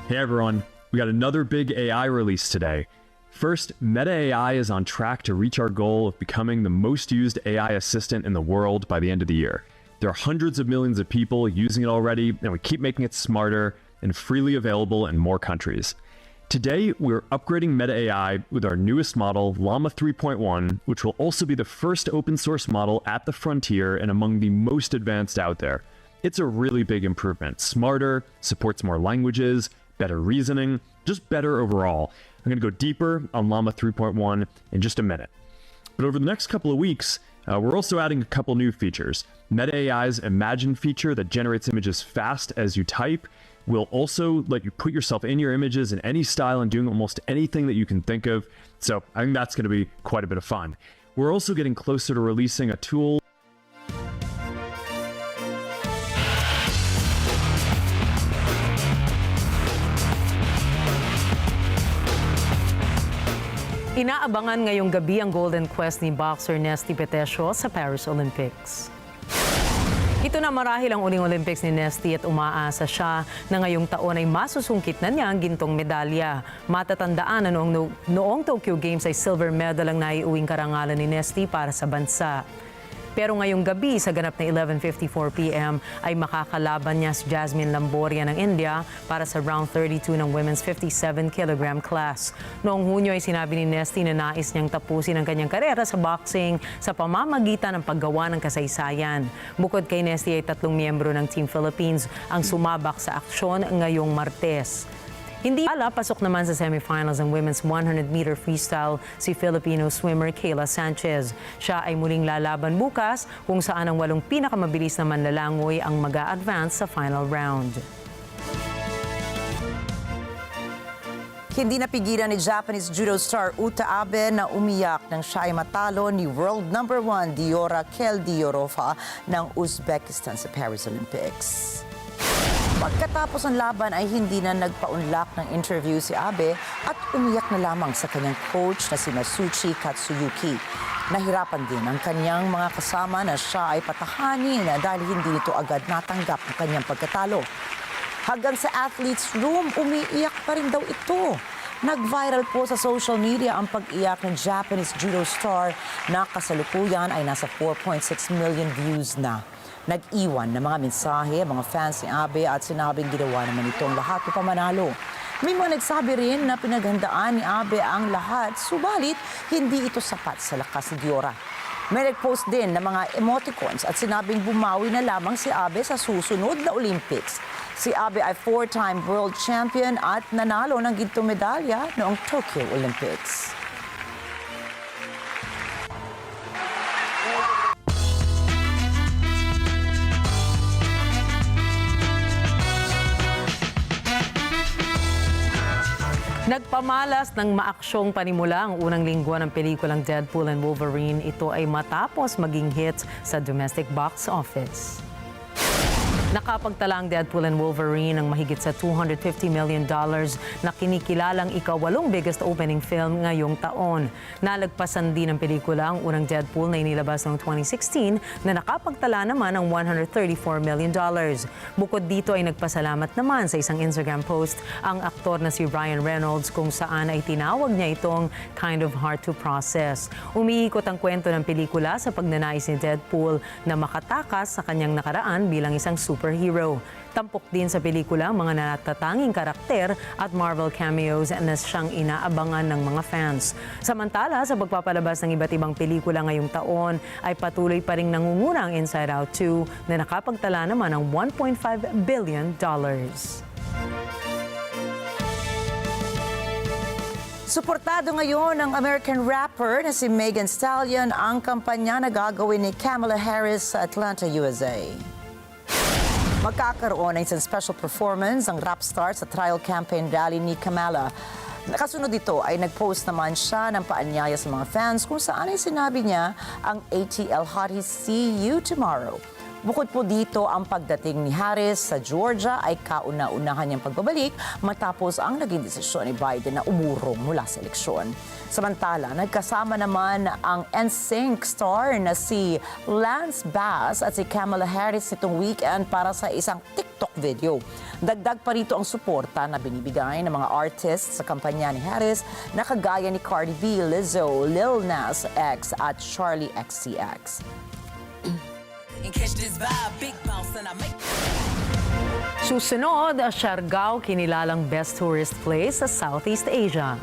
Hey everyone, we got another big AI release today. First, Meta AI is on track to reach our goal of becoming the most used AI assistant in the world by the end of the year. There are hundreds of millions of people using it already, and we keep making it smarter, and freely available in more countries. Today, we're upgrading Meta AI with our newest model, Llama 3.1, which will also be the first open source model at the frontier and among the most advanced out there. It's a really big improvement. Smarter, supports more languages, better reasoning, just better overall. I'm going to go deeper on Llama 3.1 in just a minute. But over the next couple of weeks, we're also adding a couple new features. Meta AI's Imagine feature that generates images fast as you type will also let you put yourself in your images in any style and doing almost anything that you can think of. So I think that's going to be quite a bit of fun. We're also getting closer to releasing a tool. Inaabangan ngayong gabi ang golden quest ni boxer Nesty Petesio sa Paris Olympics. Ito na marahil ang uling Olympics ni Nesty at umaasa siya na ngayong taon ay masusungkit na niya ang gintong medalya. Matatandaan na noong Tokyo Games ay silver medal ang naiuwing karangalan ni Nesty para sa bansa. Pero ngayong gabi sa ganap na 11:54 p.m. ay makakalaban niya si Jasmine Lamboria ng India para sa round 32 ng women's 57-kilogram class. Noong Hunyo ay sinabi ni Nesty na nais niyang tapusin ang kanyang karera sa boxing sa pamamagitan ng paggawa ng kasaysayan. Bukod kay Nesty ay 3 miyembro ng Team Philippines ang sumabak sa aksyon ngayong Martes. Hindi pasok naman sa semifinals ng women's 100-meter freestyle si Filipino swimmer Kayla Sanchez. Siya ay muling lalaban bukas kung saan ang 8 pinakamabilis na manlalangoy ang mag-a-advance sa final round. Hindi napigilan ni Japanese judo star Uta Abe na umiyak nang siya ay matalo ni world number 1 Diora Keldiorova ng Uzbekistan sa Paris Olympics. Pagkatapos ng laban ay hindi na nagpaunlak ng interview si Abe at umiyak na lamang sa kanyang coach na si Masuchi Katsuyuki. Nahirapan din ang kanyang mga kasama na siya ay patahanin dahil hindi nito agad natanggap ang kanyang pagkatalo. Hanggang sa athlete's room, umiiyak pa rin daw ito. Nag-viral po sa social media ang pag-iyak ng Japanese judo star na kasalukuyan ay nasa 4.6 million views na. Nag-iwan ng mga mensahe, mga fans ni Abe at sinabing ginawa naman itong lahat upang manalo. May mga nagsabi rin na pinaghandaan ni Abe ang lahat, subalit hindi ito sapat sa lakas ni Diora. May nag-post din ng mga emoticons at sinabing bumawi na lamang si Abe sa susunod na Olympics. Si Abe ay 4-time world champion at nanalo ng gintong medalya noong Tokyo Olympics. Nagpamalas ng maaksyong panimula ang unang linggo ng pelikulang Deadpool and Wolverine. Ito ay matapos maging hits sa domestic box office. Nakapagtala ang Deadpool and Wolverine ng mahigit sa $250 million na kinikilalang ika-8 biggest opening film ngayong taon. Nalagpasan din ng pelikula ang unang Deadpool na inilabas noong 2016 na nakapagtala naman ng $134 million. Bukod dito ay nagpasalamat naman sa isang Instagram post ang aktor na si Ryan Reynolds kung saan ay tinawag niya itong kind of hard to process. Umiikot ang kwento ng pelikula sa pagnanais ni Deadpool na makatakas sa kanyang nakaraan bilang isang superhero. Tampok din sa pelikula ang mga natatanging karakter at Marvel cameos na siyang inaabangan ng mga fans. Samantala, sa pagpapalabas ng iba't ibang pelikula ngayong taon, ay patuloy pa ring nangunguna ang Inside Out 2 na nakapagtala naman ng $1.5 billion. Suportado ngayon ng American rapper na si Megan Stallion ang kampanya na gagawin ni Kamala Harris sa Atlanta, USA. Magkakaroon ng isang special performance ang rap star sa trial campaign rally ni Kamala. Kasunod dito ay nag-post naman siya ng paanyaya sa mga fans kung saan ay sinabi niya ang ATL Hotties See You Tomorrow. Bukod po dito, ang pagdating ni Harris sa Georgia ay kauna-unahan niyang pagbabalik matapos ang naging desisyon ni Biden na umurong mula sa eleksyon. Samantala, nagkasama naman ang NSYNC star na si Lance Bass at si Kamala Harris nitong weekend para sa isang TikTok video. Dagdag pa rito ang suporta na binibigay ng mga artists sa kampanya ni Harris na kagaya ni Cardi B, Lizzo, Lil Nas X at Charlie XCX. And catch this vibe, big bounce, and I make Susunod, Siargao kinilalang best tourist place sa Southeast Asia.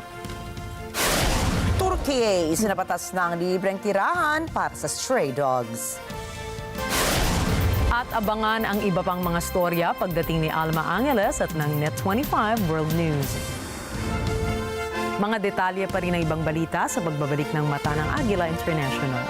Turkey, isinabatas ng libreng tirahan para sa stray dogs. At abangan ang iba pang mga storya pagdating ni Alma Angeles at ng Net25 World News. Mga detalye pa rin ang ibang balita sa pagbabalik ng Mata ng Agila International.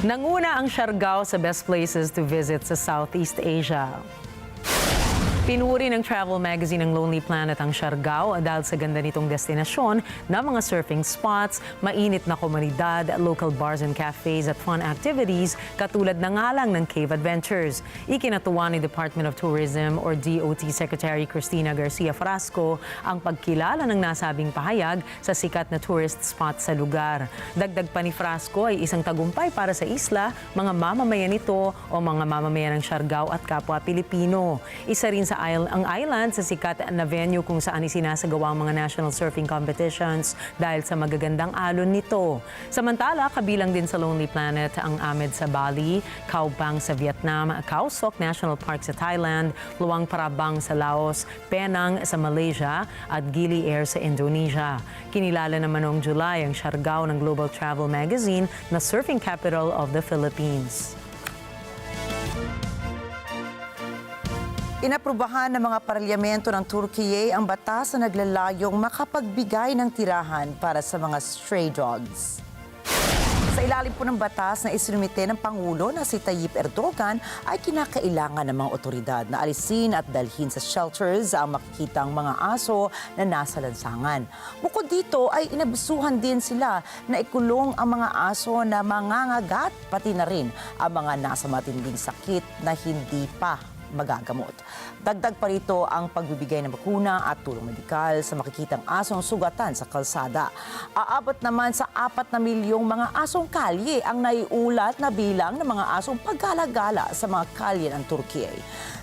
Nanguna ang Siargao sa best places to visit sa Southeast Asia. Pinuri ng travel magazine ng Lonely Planet ang Siargao dahil sa ganda nitong destinasyon na mga surfing spots, mainit na komunidad, local bars and cafes at fun activities katulad na nga lang ng cave adventures. Ikinatuwa ni Department of Tourism or DOT Secretary Cristina Garcia Frasco ang pagkilala ng nasabing pahayag sa sikat na tourist spot sa lugar. Dagdag pa ni Frasco ay isang tagumpay para sa isla, mga mamamayan nito o mga mamamayan ng Siargao at kapwa Pilipino. Isa rin sa ang island sa sikat na venue kung saan isinasagawa ang mga national surfing competitions dahil sa magagandang alon nito. Samantala, kabilang din sa Lonely Planet ang Amed sa Bali, Khao Pang sa Vietnam, Khao Sok National Park sa Thailand, Luang Prabang sa Laos, Penang sa Malaysia at Gili Air sa Indonesia. Kinilala naman noong July ang Siargao ng Global Travel Magazine na surfing capital of the Philippines. Inaprubahan ng mga parlamento ng Turkey ang batas na naglalayong makapagbigay ng tirahan para sa mga stray dogs. Sa ilalim po ng batas na isinumite ng Pangulo na si Tayyip Erdogan ay kinakailangan ng mga otoridad na alisin at dalhin sa shelters ang makikitang mga aso na nasa lansangan. Bukod dito ay inabusuhan din sila na ikulong ang mga aso na mangangagat pati na rin ang mga nasa matinding sakit na hindi pa magagamot. Dagdag pa rito ang pagbibigay ng bakuna at tulong medikal sa makikitang asong sugatan sa kalsada. Aabot naman sa 4 na milyong mga asong kalye ang naiulat na bilang ng mga asong paggalagala sa mga kalye ng Turkey.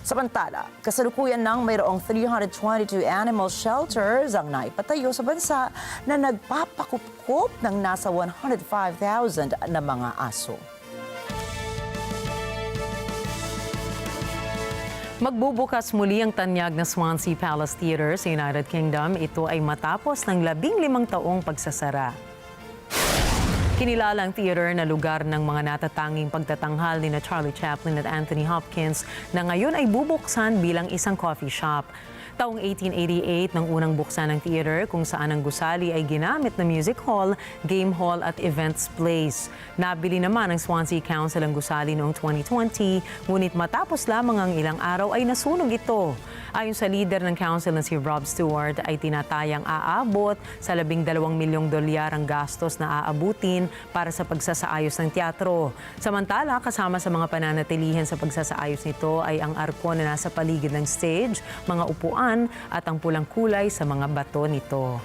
Samantala, kasalukuyan nang mayroong 322 animal shelters ang naipatayo sa bansa na nagpapakup ng nasa 105,000 na mga aso. Magbubukas muli ang tanyag na Swansea Palace Theatre sa United Kingdom. Ito ay matapos ng 15 taong pagsasara. Kinilala ang theater na lugar ng mga natatanging pagtatanghal ni Charlie Chaplin at Anthony Hopkins na ngayon ay bubuksan bilang isang coffee shop. Taong 1888 nang unang buksan ng theater kung saan ang gusali ay ginamit na music hall, game hall at events place. Nabili naman ng Swansea Council ang gusali noong 2020, ngunit matapos lamang ang ilang araw ay nasunog ito. Ayon sa leader ng council na si Rob Stewart ay tinatayang aabot sa $12 milyong ang gastos na aabutin para sa pagsasaayos ng teatro. Samantala, kasama sa mga pananatilihan sa pagsasaayos nito ay ang arko na nasa paligid ng stage, mga upuan at ang pulang kulay sa mga bato nito.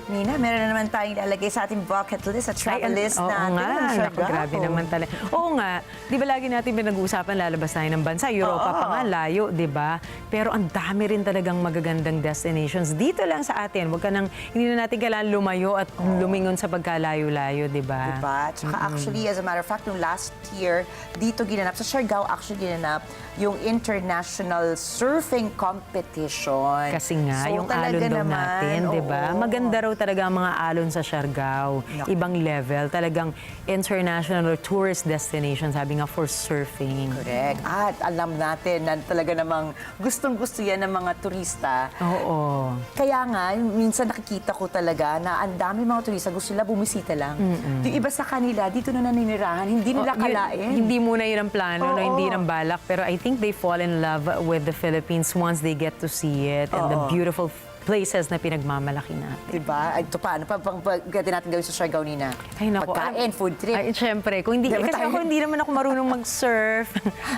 Nina, meron na naman tayong ilalagay sa ating bucket list at travel list natin. Naku, grabe naman talaga. Oo nga, di ba lagi natin pinag-uusapan lalabas tayo ng bansa, Europa pa nga, layo, di ba? Pero ang dami rin talagang magagandang destinations dito lang sa atin. Hindi na natin kailangan lumayo at lumingon sa pagkalayo-layo, di ba? Diba? Tsaka actually, as a matter of fact, nung last year, dito ginanap, sa Siargao actually ginanap yung International Surfing Competition. Kasi nga, yung alon daw natin, di ba? Maganda raw talaga ang mga alon sa Siargao. Ibang level. Talagang international or tourist destination, sabi nga, for surfing. Correct. At alam natin na talaga namang gustong-gusto yan ng mga turista. Oo. Kaya nga, minsan nakikita ko talaga na ang dami mga turista gusto nila bumisita lang. Yung iba sa kanila, dito na naninirahan, hindi nila kalain. Hindi muna yun ang plano, no? Hindi ng balak. Pero I think they fall in love with the Philippines once they get to see it and the beautiful places na pinagmamalaki natin. Diba? Ito paano pa pwede natin gawin sa Siargao, Nina? Ay, naku. Pagkain, food trip. Ay, syempre. Kasi ako hindi naman ako marunong mag-surf.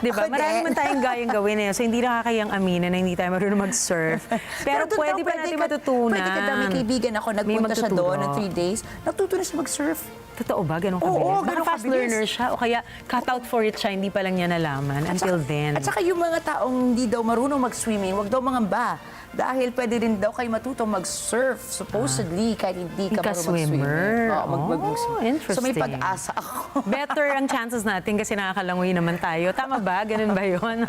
Diba? Marami naman tayong gayang gawin eh. So hindi nakakayang aminin na hindi tayo marunong mag-surf. Pero pwede pa natin matutunan. Pwede ka daw, may kaibigan ako, nagpunta siya doon ng 3 days, natuto na siya mag-surf. Totoo ba? Ganun kabilis? Oo, Baka ganun fast kabilis. learner siya o kaya cut out for it siya, hindi pa lang niya nalaman until then. At saka yung mga taong hindi daw marunong mag-swimming, wag daw mangamba. Dahil pwede rin daw kayo matuto mag-surf, supposedly, kahit hindi ka marunong mag-swimmer. Interesting. So may pag-asa ako. Better ang chances natin kasi nakakalangoy naman tayo. Tama ba? Ganun ba yun?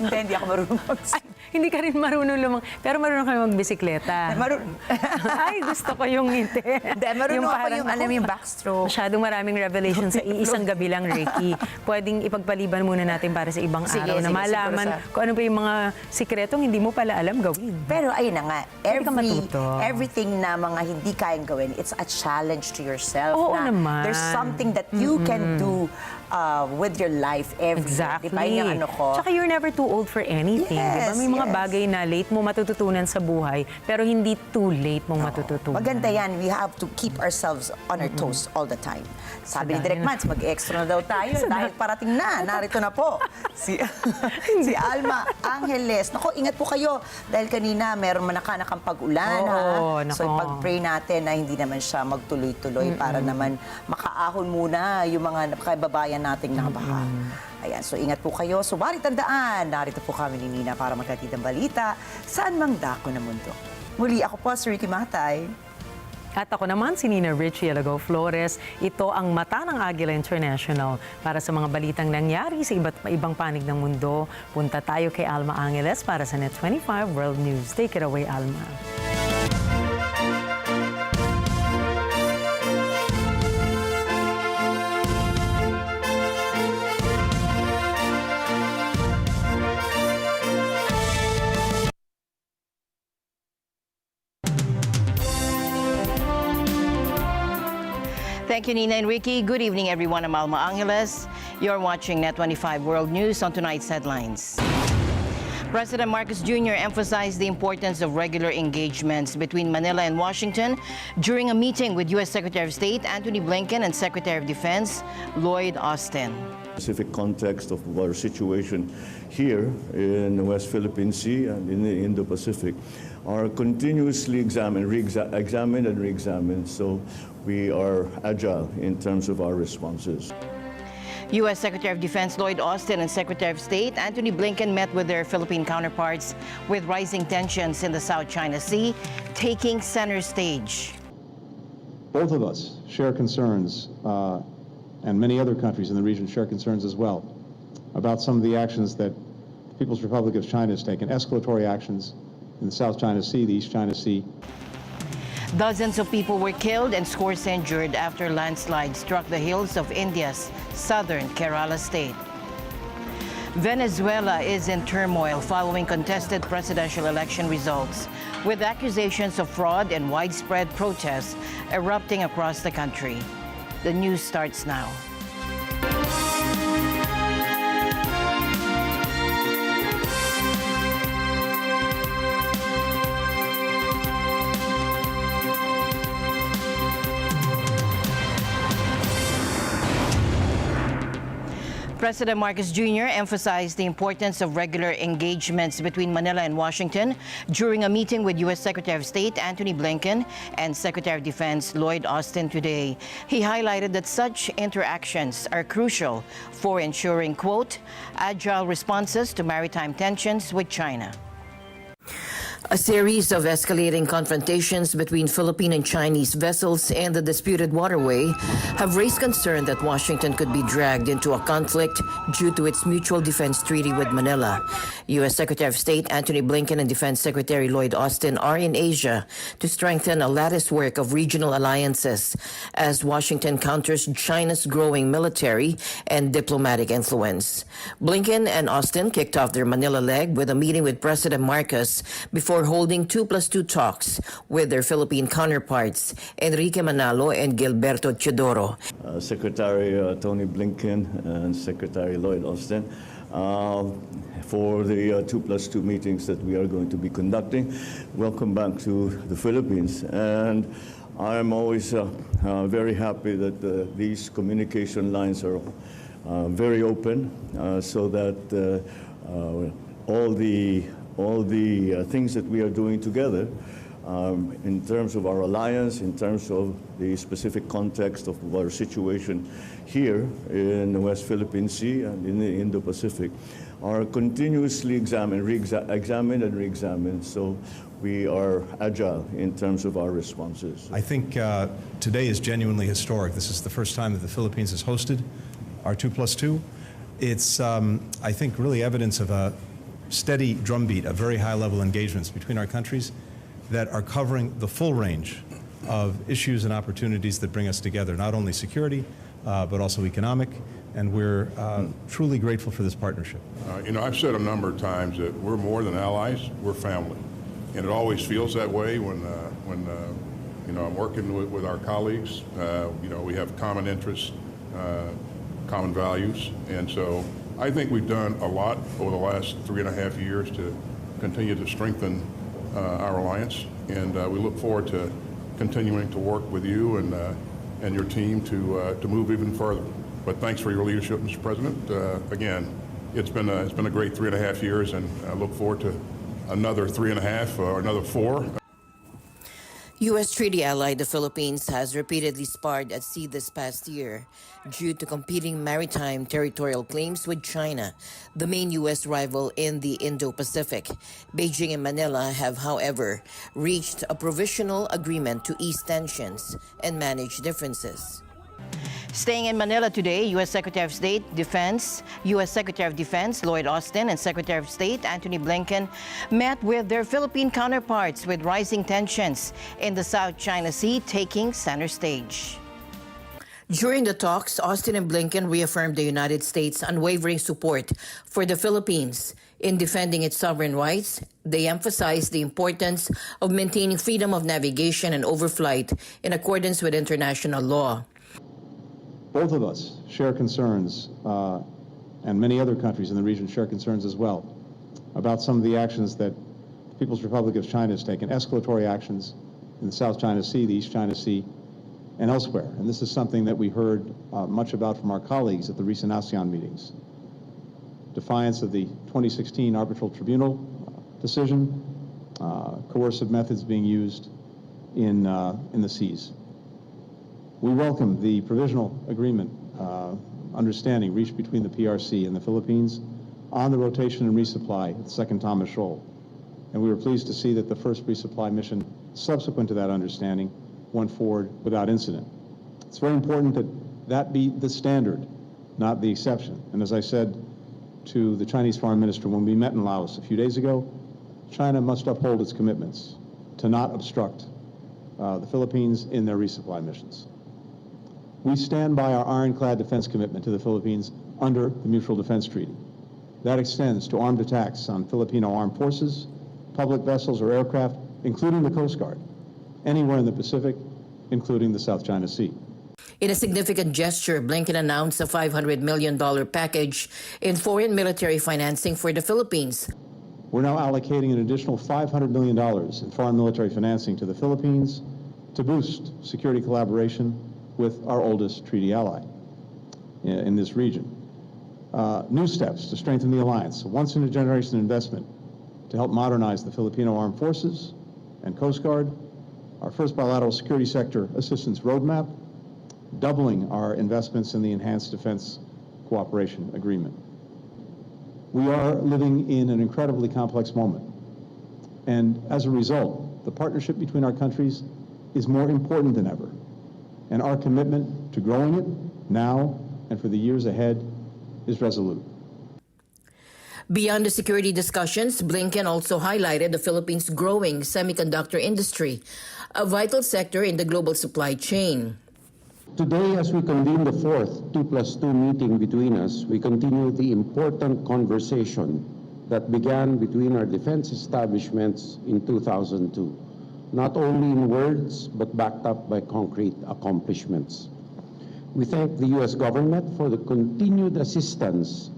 Hindi ako marunong mag-swim. Hindi ka rin marunong pero marunong ka magbisikleta. Ay, gusto ko yung ngiti. Marunong ako yung, alam yung backstroke. Masyadong maraming revelation sa iisang gabi lang, Ricky. Pwedeng ipagpaliban muna natin para sa ibang araw na malaman kung ano ba yung mga sikretong hindi mo pala alam gawin. Pero ayun na nga, everything na mga hindi kayang gawin, it's a challenge to yourself. Oo naman. There's something that you can do with your life every day. Exactly. Diba yung ano ko? Tsaka you're never too old for anything. Yes, diba? May mga bagay na late mo matututunan sa buhay, pero hindi too late mong matututunan. Maganda yan. We have to keep ourselves on our toes all the time. Sabi ni Direk Mans, mag-extra na daw tayo dahil parating na. Narito na po si Alma Angeles. Naku, ingat po kayo dahil kanina meron manakanakang pag-ulan. So ipag-pray natin na hindi naman siya magtuloy-tuloy para naman makaahon muna yung mga kababayan nating nabaha. Ayan, so ingat po kayo. Subalit tandaan, narito po kami ni Nina para magkatid ang balita saan mang dako na mundo. Muli ako po si Ricky Matay. At ako naman si Nina Richie Alago Flores. Ito ang Mata ng Agila International. Para sa mga balitang nangyari sa ibang panig ng mundo, punta tayo kay Alma Angeles para sa Net 25 World News. Take it away, Alma. Thank you, Nina and Ricky. Good evening, everyone. I'm Alma Angeles. You're watching Net 25 World News on tonight's headlines. President Marcos Jr. emphasized the importance of regular engagements between Manila and Washington during a meeting with U.S. Secretary of State Antony Blinken and Secretary of Defense Lloyd Austin. Specific context of our situation here in the West Philippine Sea and in the Indo-Pacific are continuously examined and re-examined, so we are agile in terms of our responses. U.S. Secretary of Defense Lloyd Austin and Secretary of State Antony Blinken met with their Philippine counterparts with rising tensions in the South China Sea taking center stage. Both of us share concerns, and many other countries in the region share concerns as well, about some of the actions that the People's Republic of China has taken, escalatory actions in the South China Sea, the East China Sea. Dozens of people were killed and scores injured after landslides struck the hills of India's southern Kerala state. Venezuela is in turmoil following contested presidential election results, with accusations of fraud and widespread protests erupting across the country. The news starts now. President Marcos Jr. emphasized the importance of regular engagements between Manila and Washington during a meeting with U.S. Secretary of State Antony Blinken and Secretary of Defense Lloyd Austin today. He highlighted that such interactions are crucial for ensuring, quote, agile responses to maritime tensions with China. A series of escalating confrontations between Philippine and Chinese vessels in the disputed waterway have raised concern that Washington could be dragged into a conflict due to its mutual defense treaty with Manila. U.S. Secretary of State Antony Blinken and Defense Secretary Lloyd Austin are in Asia to strengthen a latticework of regional alliances as Washington counters China's growing military and diplomatic influence. Blinken and Austin kicked off their Manila leg with a meeting with President Marcos before holding 2+2 talks with their Philippine counterparts, Enrique Manalo and Gilberto Teodoro. Secretary Tony Blinken and Secretary Lloyd Austin for the 2+2 meetings that we are going to be conducting. Welcome back to the Philippines. And I'm always very happy that these communication lines are very open so that all the things that we are doing together in terms of our alliance, in terms of the specific context of our situation here in the West Philippine Sea and in the Indo-Pacific, are continuously examined and re-examined. So we are agile in terms of our responses. I think today is genuinely historic. This is the first time that the Philippines has hosted our 2+2. It's, I think, really evidence of a steady drumbeat of very high-level engagements between our countries that are covering the full range of issues and opportunities that bring us together, not only security, but also economic, and we're truly grateful for this partnership. You know, I've said a number of times that we're more than allies, we're family. And it always feels that way when you know, I'm working with our colleagues. You know, we have common interests, common values, and so I think we've done a lot over the last 3.5 years to continue to strengthen our alliance, and we look forward to continuing to work with you and your team to move even further. But thanks for your leadership, Mr. President. Again, it's been a great 3.5 years, and I look forward to another 3.5 or another 4. U.S. treaty ally the Philippines has repeatedly sparred at sea this past year due to competing maritime territorial claims with China, the main U.S. rival in the Indo-Pacific. Beijing and Manila have, however, reached a provisional agreement to ease tensions and manage differences. Staying in Manila today, U.S. Secretary of Defense Lloyd Austin and Secretary of State Antony Blinken met with their Philippine counterparts, with rising tensions in the South China Sea taking center stage. During the talks, Austin and Blinken reaffirmed the United States' unwavering support for the Philippines in defending its sovereign rights. They emphasized the importance of maintaining freedom of navigation and overflight in accordance with international law. Both of us share concerns, and many other countries in the region share concerns as well, about some of the actions that the People's Republic of China has taken, escalatory actions in the South China Sea, the East China Sea, and elsewhere. And this is something that we heard much about from our colleagues at the recent ASEAN meetings. Defiance of the 2016 Arbitral Tribunal decision, coercive methods being used in the seas. We welcome the provisional agreement, understanding reached between the PRC and the Philippines on the rotation and resupply at the Second Thomas Shoal. And we were pleased to see that the first resupply mission subsequent to that understanding went forward without incident. It's very important that that be the standard, not the exception. And as I said to the Chinese Foreign Minister when we met in Laos a few days ago, China must uphold its commitments to not obstruct the Philippines in their resupply missions. We stand by our ironclad defense commitment to the Philippines under the Mutual Defense Treaty. That extends to armed attacks on Filipino armed forces, public vessels or aircraft, including the Coast Guard, anywhere in the Pacific, including the South China Sea. In a significant gesture, Blinken announced a $500 million package in foreign military financing for the Philippines. We're now allocating an additional $500 million in foreign military financing to the Philippines to boost security collaboration with our oldest treaty ally in this region. New steps to strengthen the alliance, a once-in-a-generation investment to help modernize the Filipino Armed Forces and Coast Guard, our first bilateral security sector assistance roadmap, doubling our investments in the Enhanced Defense Cooperation Agreement. We are living in an incredibly complex moment, and as a result, the partnership between our countries is more important than ever, and our commitment to growing it now and for the years ahead is resolute. Beyond the security discussions, Blinken also highlighted the Philippines' growing semiconductor industry, a vital sector in the global supply chain. Today, as we convene the fourth 2+2 meeting between us, we continue the important conversation that began between our defense establishments in 2002, not only in words, but backed up by concrete accomplishments. We thank the U.S. government for the continued assistance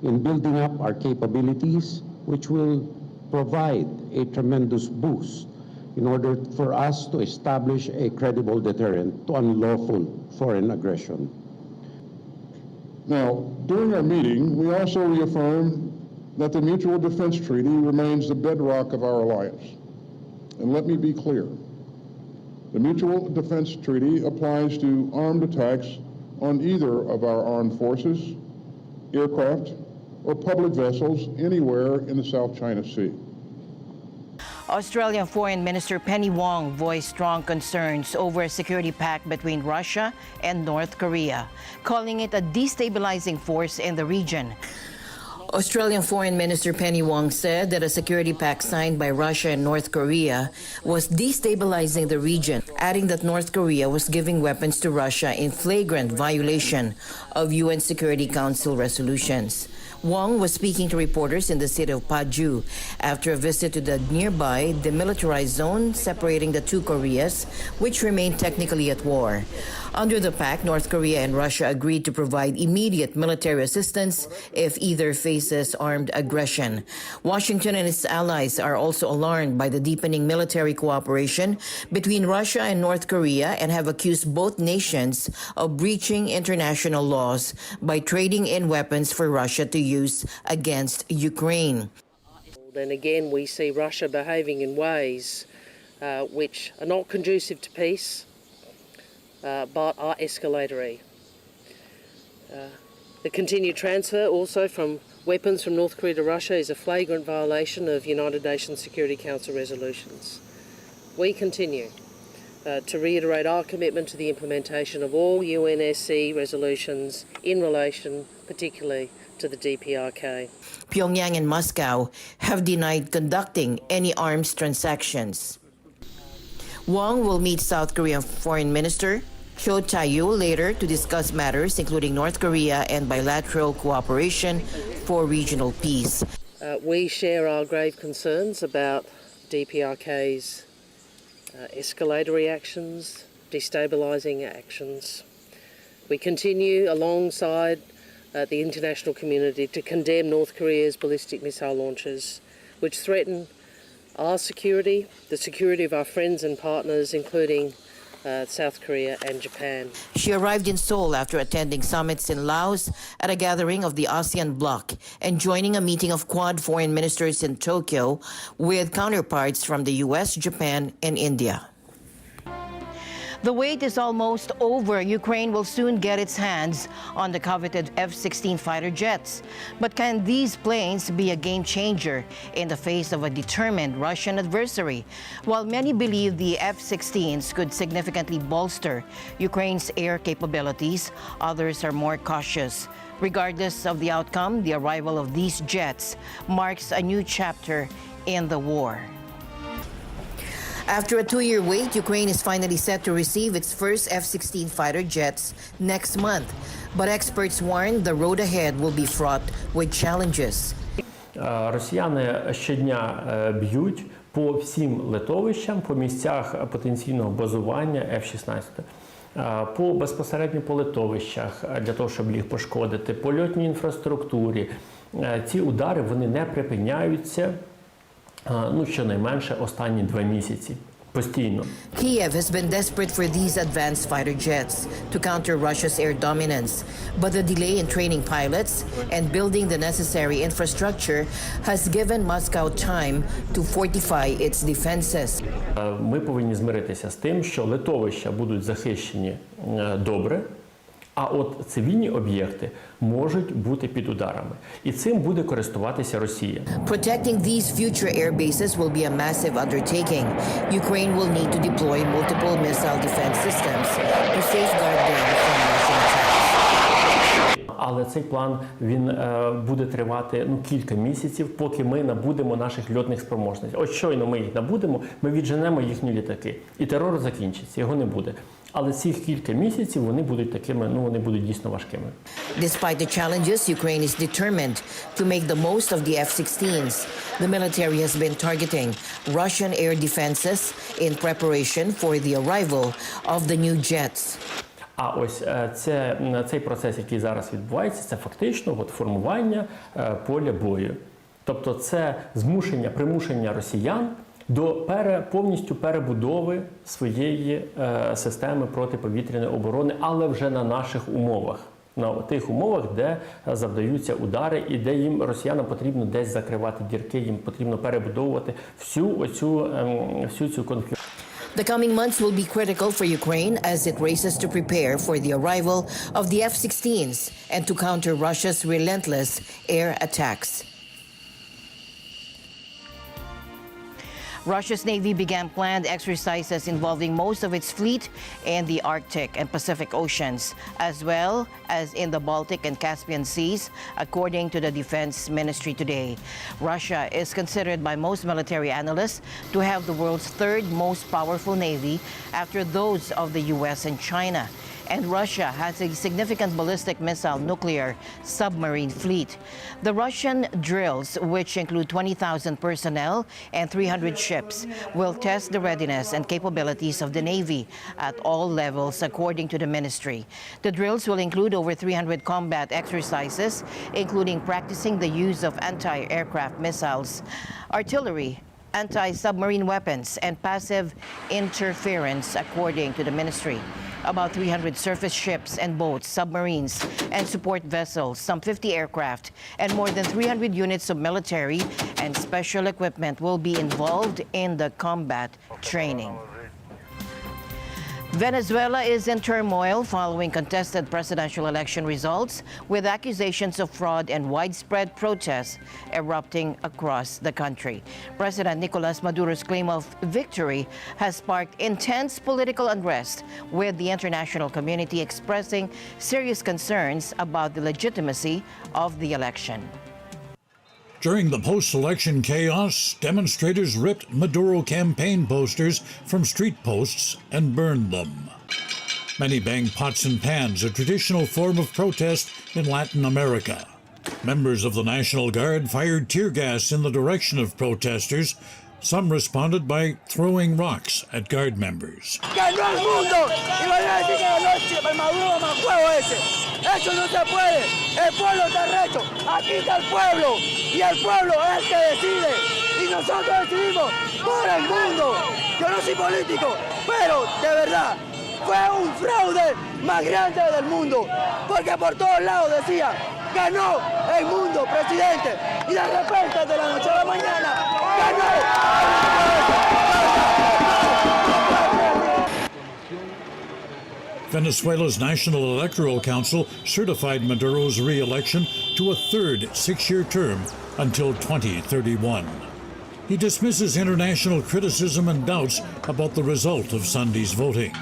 in building up our capabilities, which will provide a tremendous boost in order for us to establish a credible deterrent to unlawful foreign aggression. Now, during our meeting, we also reaffirmed that the Mutual Defense Treaty remains the bedrock of our alliance. And let me be clear. The Mutual Defense Treaty applies to armed attacks on either of our armed forces, aircraft, or public vessels anywhere in the South China Sea. Australian Foreign Minister Penny Wong voiced strong concerns over a security pact between Russia and North Korea, calling it a destabilizing force in the region. Australian Foreign Minister Penny Wong said that a security pact signed by Russia and North Korea was destabilizing the region, adding that North Korea was giving weapons to Russia in flagrant violation of UN Security Council resolutions. Wong was speaking to reporters in the city of Paju after a visit to the nearby demilitarized zone separating the two Koreas, which remain technically at war. Under the pact, North Korea and Russia agreed to provide immediate military assistance if either faces armed aggression. Washington and its allies are also alarmed by the deepening military cooperation between Russia and North Korea and have accused both nations of breaching international laws by trading in weapons for Russia to use against Ukraine. And again, we see Russia behaving in ways which are not conducive to peace, but are escalatory. The continued transfer also from weapons from North Korea to Russia is a flagrant violation of United Nations Security Council resolutions. We continue to reiterate our commitment to the implementation of all UNSC resolutions in relation particularly to the DPRK. Pyongyang and Moscow have denied conducting any arms transactions. Wong will meet South Korean Foreign Minister Cho Tae-yul later to discuss matters including North Korea and bilateral cooperation for regional peace. We share our grave concerns about DPRK's escalatory actions, destabilising actions. We continue alongside the international community to condemn North Korea's ballistic missile launches, which threaten our security, the security of our friends and partners, including South Korea and Japan. She arrived in Seoul after attending summits in Laos at a gathering of the ASEAN bloc and joining a meeting of Quad foreign ministers in Tokyo with counterparts from the US, Japan, and India. The wait is almost over. Ukraine will soon get its hands on the coveted F-16 fighter jets. But can these planes be a game changer in the face of a determined Russian adversary? While many believe the F-16s could significantly bolster Ukraine's air capabilities, others are more cautious. Regardless of the outcome, the arrival of these jets marks a new chapter in the war. After a 2-year wait, Ukraine is finally set to receive its first F-16 fighter jets next month. But experts warn the road ahead will be fraught with challenges. Росіяни щодня б'ють по всім литовищам, по місцях потенційного базування F-16. Безпосередньо по литовищах, для того, щоб їх пошкодити, по льотній інфраструктурі. Ці удари вони не припиняються, щонайменше останні 2 місяці. Постійно. Kiev has been desperate for these advanced fighter jets to counter Russia's air dominance, but the delay in training pilots and building the necessary infrastructure has given Moscow time to fortify its defenses. Ми повинні змиритися з тим, що литовища будуть захищені добре, а от цивільні об'єкти можуть бути під ударами. І цим буде користуватися Росія. Protecting these future air bases will be a massive undertaking. Ukraine will need to deploy multiple missile defense systems to safeguard them from Russian attacks. Але цей план, він буде тривати кілька місяців, поки ми набудемо наших льотних спроможностей. От щойно ми їх набудемо, ми відженемо їхні літаки. І терор закінчиться, його не буде. Але цих кілька місяців вони будуть такими, вони будуть дійсно важкими. Despite the challenges, Ukraine is determined to make the most of the F-16s. The military has been targeting Russian air defenses in preparation for the arrival of the new jets. А ось цей процес, який зараз відбувається, це фактично формування поля бою. Тобто це примушення росіян до повністю перебудови своєї системи протиповітряної оборони, але вже на наших умовах. На тих умовах, де завдаються удари і де росіянам потрібно десь закривати дірки, їм потрібно перебудовувати всю цю конфлікту. The coming months will be critical for Ukraine as it races to prepare for the arrival of the F-16s and to counter Russia's relentless air attacks. Russia's Navy began planned exercises involving most of its fleet in the Arctic and Pacific Oceans, as well as in the Baltic and Caspian Seas, according to the Defense Ministry today. Russia is considered by most military analysts to have the world's third most powerful navy after those of the US and China. And Russia has a significant ballistic missile nuclear submarine fleet. The Russian drills, which include 20,000 personnel and 300 ships, will test the readiness and capabilities of the Navy at all levels, according to the ministry. The drills will include over 300 combat exercises, including practicing the use of anti-aircraft missiles, artillery, anti-submarine weapons, and passive interference, according to the ministry. About 300 surface ships and boats, submarines, and support vessels, some 50 aircraft, and more than 300 units of military and special equipment will be involved in the combat training. Venezuela is in turmoil following contested presidential election results, with accusations of fraud and widespread protests erupting across the country. President Nicolas Maduro's claim of victory has sparked intense political unrest, with the international community expressing serious concerns about the legitimacy of the election. During the post-election chaos, demonstrators ripped Maduro campaign posters from street posts and burned them. Many banged pots and pans, a traditional form of protest in Latin America. Members of the National Guard fired tear gas in the direction of protesters. Some responded by throwing rocks at Guard members. ¡Ganó el mundo! Y van a decir que ganó el Maduro más huevo ese. Eso no se puede. El pueblo está recho. Aquí está el pueblo. Y el pueblo es el que decide. Y nosotros decidimos por el mundo. Yo no soy político, pero de verdad fue un fraude más grande del mundo. Porque por todos lados decía, ganó el mundo, presidente. Y de repente, de la noche a la mañana, ganó. Venezuela's National Electoral Council certified Maduro's re-election to a third six-year term until 2031. He dismisses international criticism and doubts about the result of Sunday's voting.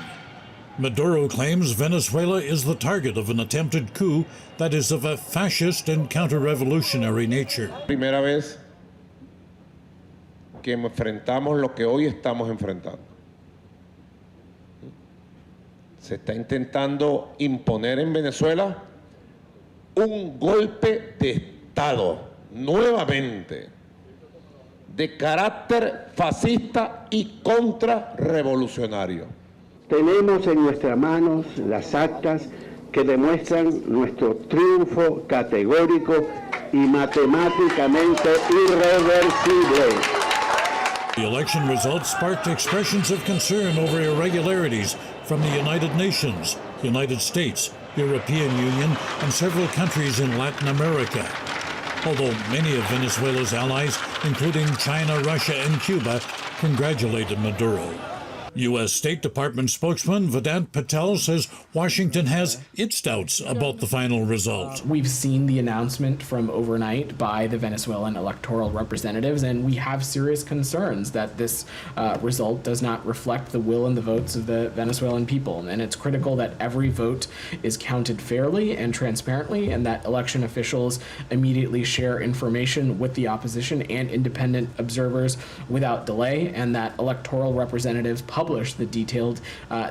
Maduro claims Venezuela is the target of an attempted coup that is of a fascist and counter-revolutionary nature. Primera vez que enfrentamos lo que hoy estamos enfrentando. Se está intentando imponer en Venezuela un golpe de Estado. nuevamente de carácter fascista y contrarrevolucionario. Tenemos en nuestras manos las actas que demuestran nuestro triunfo categórico y matemáticamente irreversible. The election results sparked expressions of concern over irregularities from the United Nations, United States, European Union, and several countries in Latin America. Although many of Venezuela's allies, including China, Russia, and Cuba, congratulated Maduro. U.S. State Department spokesman Vedant Patel says Washington has its doubts about the final result. We've seen the announcement from overnight by the Venezuelan electoral representatives, and we have serious concerns that this result does not reflect the will and the votes of the Venezuelan people. And it's critical that every vote is counted fairly and transparently, and that election officials immediately share information with the opposition and independent observers without delay, and that electoral representatives publish the detailed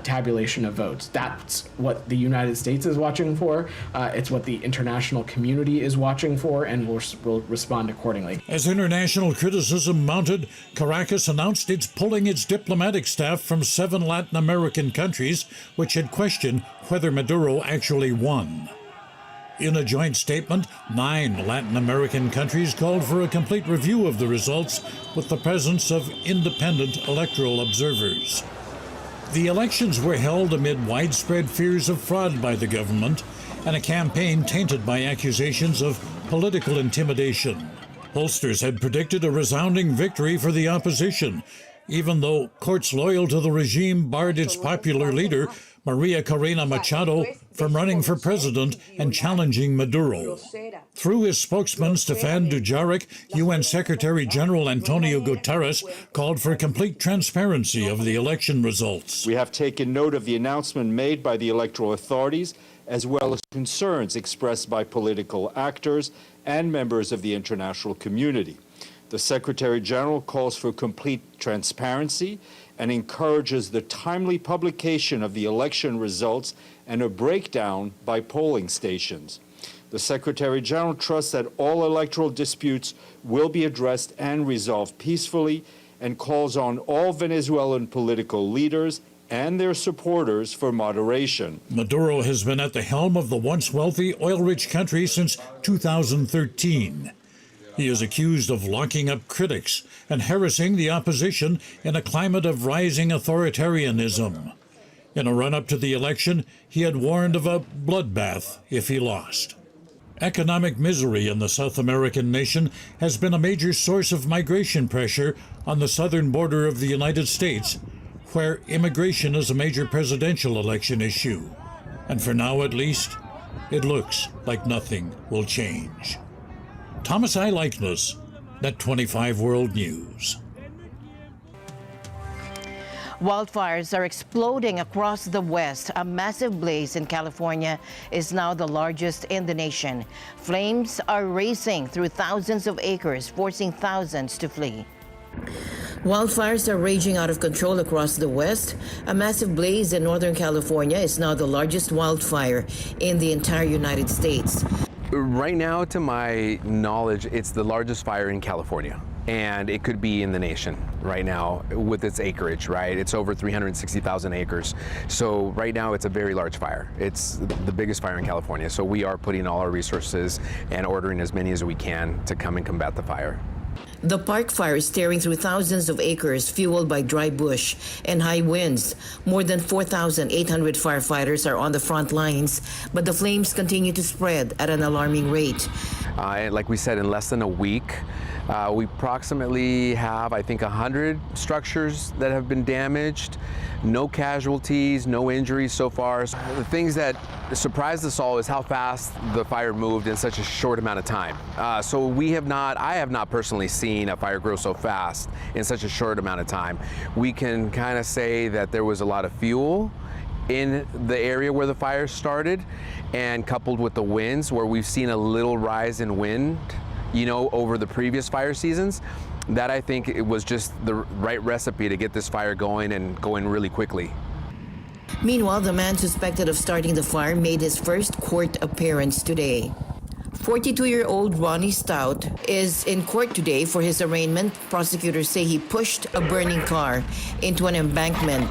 tabulation of votes. That's what the United States is watching for. It's what the international community is watching for, and will respond accordingly. As international criticism mounted, Caracas announced it's pulling its diplomatic staff from 7 Latin American countries, which had questioned whether Maduro actually won. In a joint statement, 9 Latin American countries called for a complete review of the results with the presence of independent electoral observers. The elections were held amid widespread fears of fraud by the government and a campaign tainted by accusations of political intimidation. Pollsters had predicted a resounding victory for the opposition, even though courts loyal to the regime barred its popular leader, Maria Corina Machado, from running for president and challenging Maduro. Through his spokesman, Stefan Dujarric, UN Secretary General Antonio Guterres called for complete transparency of the election results. We have taken note of the announcement made by the electoral authorities, as well as concerns expressed by political actors and members of the international community. The Secretary General calls for complete transparency and encourages the timely publication of the election results and a breakdown by polling stations. The Secretary General trusts that all electoral disputes will be addressed and resolved peacefully and calls on all Venezuelan political leaders and their supporters for moderation. Maduro has been at the helm of the once wealthy, oil-rich country since 2013. He is accused of locking up critics and harassing the opposition in a climate of rising authoritarianism. In a run-up to the election, he had warned of a bloodbath if he lost. Economic misery in the South American nation has been a major source of migration pressure on the southern border of the United States, where immigration is a major presidential election issue. And for now, at least, it looks like nothing will change. Thomas I. Likeness, Net 25 World News. Wildfires are exploding across the West. A massive blaze in California is now the largest in the nation. Flames are racing through thousands of acres, forcing thousands to flee. Wildfires are raging out of control across the West. A massive blaze in Northern California is now the largest wildfire in the entire United States. Right now, to my knowledge, it's the largest fire in California, and it could be in the nation right now with its acreage, right? It's over 360,000 acres. So right now, it's a very large fire. It's the biggest fire in California. So we are putting all our resources and ordering as many as we can to come and combat the fire. The park fire is tearing through thousands of acres, fueled by dry bush and high winds. More than 4,800 firefighters are on the front lines, but the flames continue to spread at an alarming rate. Like we said, in less than a week, we approximately have, I think, 100 structures that have been damaged. No casualties, no injuries so far. The things that surprised us all is how fast the fire moved in such a short amount of time. I have not personally seen a fire grow so fast in such a short amount of time. We can kind of say that there was a lot of fuel in the area where the fire started, and coupled with the winds, where we've seen a little rise in wind, over the previous fire seasons, that I think it was just the right recipe to get this fire going and going really quickly. Meanwhile, the man suspected of starting the fire made his first court appearance today. 42-year-old Ronnie Stout is in court today for his arraignment. Prosecutors say he pushed a burning car into an embankment.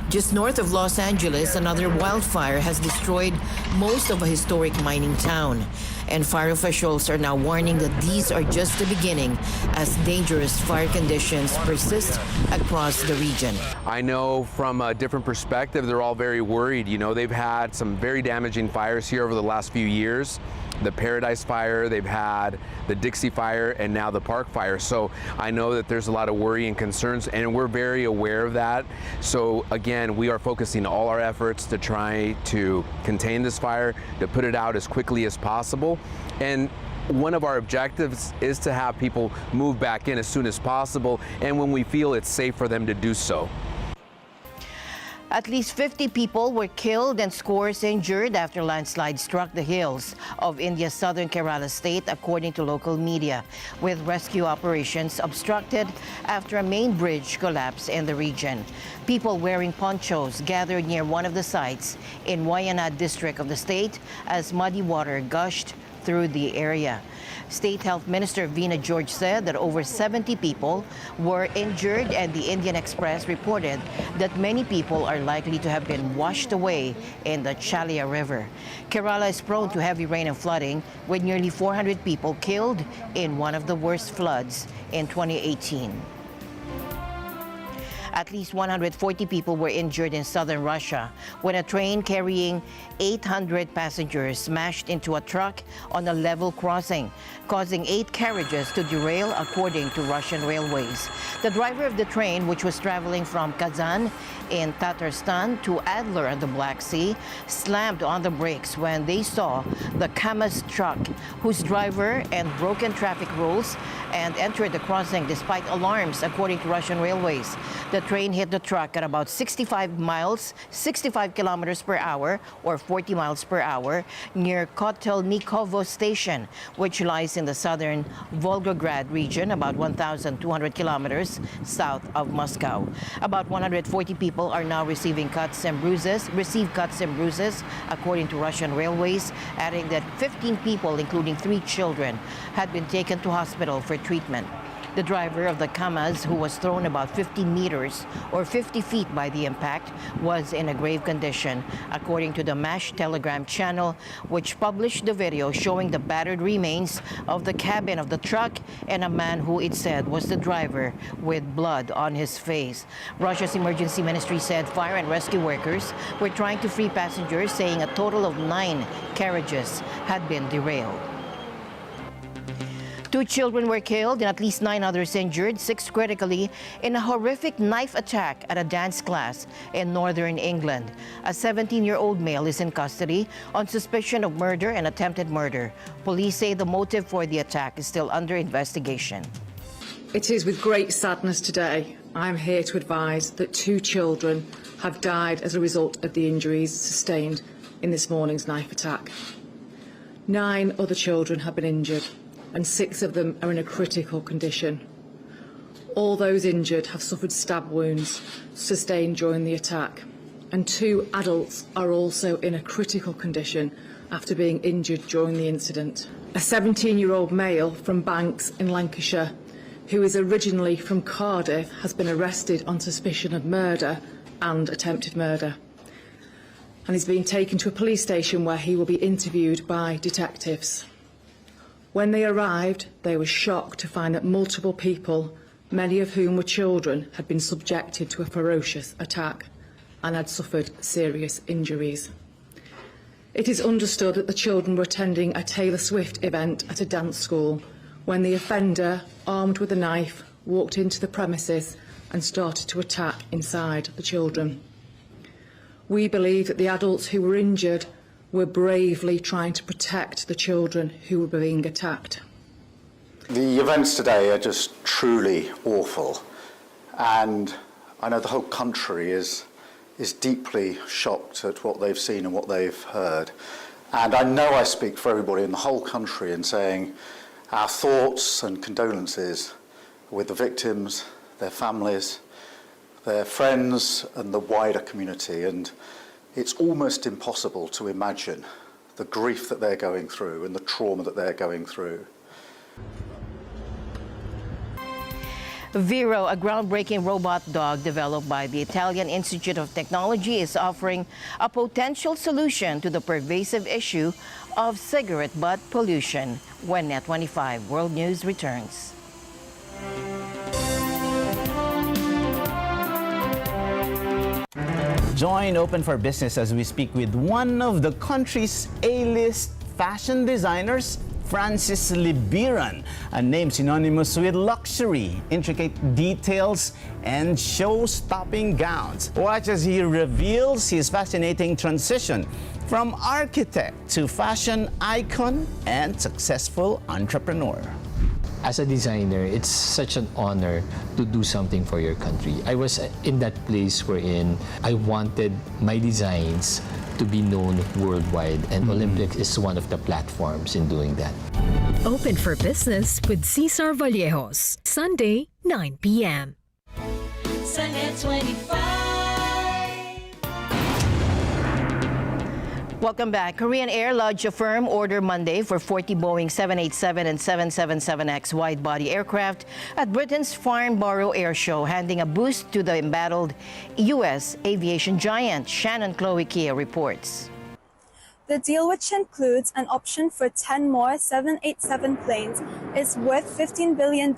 Just north of Los Angeles, another wildfire has destroyed most of a historic mining town. And fire officials are now warning that these are just the beginning as dangerous fire conditions persist across the region. I know from a different perspective, they're all very worried. You know, they've had some very damaging fires here over the last few years. The Paradise Fire, they've had the Dixie Fire, and now the Park Fire. So I know that there's a lot of worry and concerns, and we're very aware of that. So again, we are focusing all our efforts to try to contain this fire, to put it out as quickly as possible. And one of our objectives is to have people move back in as soon as possible, and when we feel it's safe for them to do so. At least 50 people were killed and scores injured after landslides struck the hills of India's southern Kerala state, according to local media, with rescue operations obstructed after a main bridge collapsed in the region. People wearing ponchos gathered near one of the sites in Wayanad district of the state as muddy water gushed through the area. State Health Minister Veena George said that over 70 people were injured, and the Indian Express reported that many people are likely to have been washed away in the Chalia River. Kerala is prone to heavy rain and flooding, with nearly 400 people killed in one of the worst floods in 2018. At least 140 people were injured in southern Russia when a train carrying 800 passengers smashed into a truck on a level crossing, causing 8 carriages to derail, according to Russian railways. The driver of the train, which was traveling from Kazan in Tatarstan to Adler on the Black Sea, slammed on the brakes when they saw the KAMAZ truck, whose driver and broken traffic rules and entered the crossing despite alarms, according to Russian railways. The train hit the truck at about 65 kilometers per hour, or 40 miles per hour, near Kotelnikovo station, which lies in the southern Volgograd region, about 1,200 kilometers south of Moscow. About 140 people are now received cuts and bruises, according to Russian railways, adding that 15 people, including 3 children, had been taken to hospital for treatment. The driver of the KAMAZ, who was thrown about 15 meters or 50 feet by the impact, was in a grave condition, according to the MASH Telegram channel, which published the video showing the battered remains of the cabin of the truck and a man who it said was the driver with blood on his face. Russia's emergency ministry said fire and rescue workers were trying to free passengers, saying a total of 9 carriages had been derailed. 2 children were killed and at least 9 others injured, 6 critically, in a horrific knife attack at a dance class in northern England. A 17-year-old male is in custody on suspicion of murder and attempted murder. Police say the motive for the attack is still under investigation. It is with great sadness today I am here to advise that 2 children have died as a result of the injuries sustained in this morning's knife attack. 9 other children have been injured, and 6 of them are in a critical condition. All those injured have suffered stab wounds sustained during the attack, and 2 adults are also in a critical condition after being injured during the incident. A 17-year-old male from Banks in Lancashire, who is originally from Cardiff, has been arrested on suspicion of murder and attempted murder, and is being taken to a police station where he will be interviewed by detectives. When they arrived, they were shocked to find that multiple people, many of whom were children, had been subjected to a ferocious attack and had suffered serious injuries. It is understood that the children were attending a Taylor Swift event at a dance school when the offender, armed with a knife, walked into the premises and started to attack inside the children. We believe that the adults who were injured were bravely trying to protect the children who were being attacked. The events today are just truly awful, and I know the whole country is deeply shocked at what they've seen and what they've heard. And I know I speak for everybody in the whole country in saying our thoughts and condolences with the victims, their families, their friends and the wider community. And it's almost impossible to imagine the grief that they're going through and the trauma that they're going through. Vero, a groundbreaking robot dog developed by the Italian Institute of Technology, is offering a potential solution to the pervasive issue of cigarette butt pollution when Net 25 World News returns. Join Open for Business as we speak with one of the country's A-list fashion designers, Francis Libiran, a name synonymous with luxury, intricate details, and show-stopping gowns. Watch as he reveals his fascinating transition from architect to fashion icon and successful entrepreneur. As a designer, it's such an honor to do something for your country. I was in that place wherein I wanted my designs to be known worldwide, and Olympics is one of the platforms in doing that. Open for Business with Cesar Vallejos, Sunday, 9 p.m. Sunday 25. Welcome back. Korean Air lodged a firm order Monday for 40 Boeing 787 and 777X wide-body aircraft at Britain's Farnborough Air Show, handing a boost to the embattled U.S. aviation giant. Shannon Chloe Kia reports. The deal, which includes an option for 10 more 787 planes, is worth $15 billion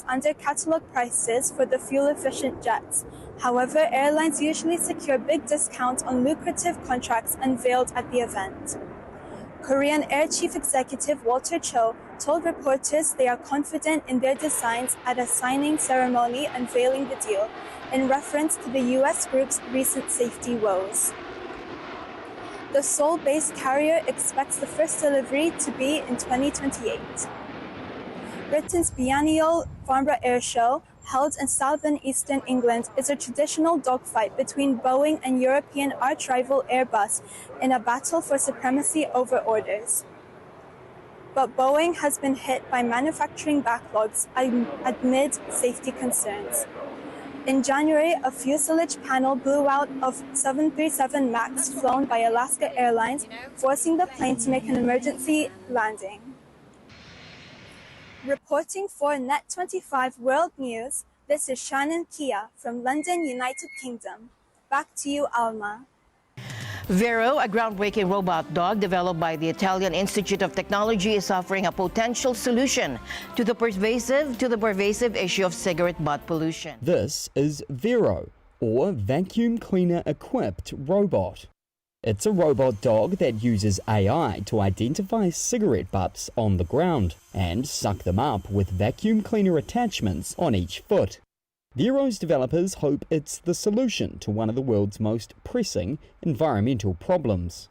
under catalog prices for the fuel-efficient jets. However, airlines usually secure big discounts on lucrative contracts unveiled at the event. Korean Air Chief Executive Walter Cho told reporters they are confident in their designs at a signing ceremony unveiling the deal, in reference to the U.S. group's recent safety woes. The Seoul-based carrier expects the first delivery to be in 2028. Britain's biennial Farnborough Air Show, held in southern eastern England, is a traditional dogfight between Boeing and European arch-rival Airbus in a battle for supremacy over orders. But Boeing has been hit by manufacturing backlogs amid safety concerns. In January, a fuselage panel blew out of 737 MAX flown by Alaska Airlines, forcing the plane to make an emergency landing. Reporting for Net 25 World News, this is Shannon Kia from London, United Kingdom. Back to you, Alma. Vero, a groundbreaking robot dog developed by the Italian Institute of Technology, is offering a potential solution to the pervasive issue of cigarette butt pollution. This is Vero, or vacuum cleaner equipped robot. It's a robot dog that uses AI to identify cigarette butts on the ground and suck them up with vacuum cleaner attachments on each foot. Vero's developers hope it's the solution to one of the world's most pressing environmental problems.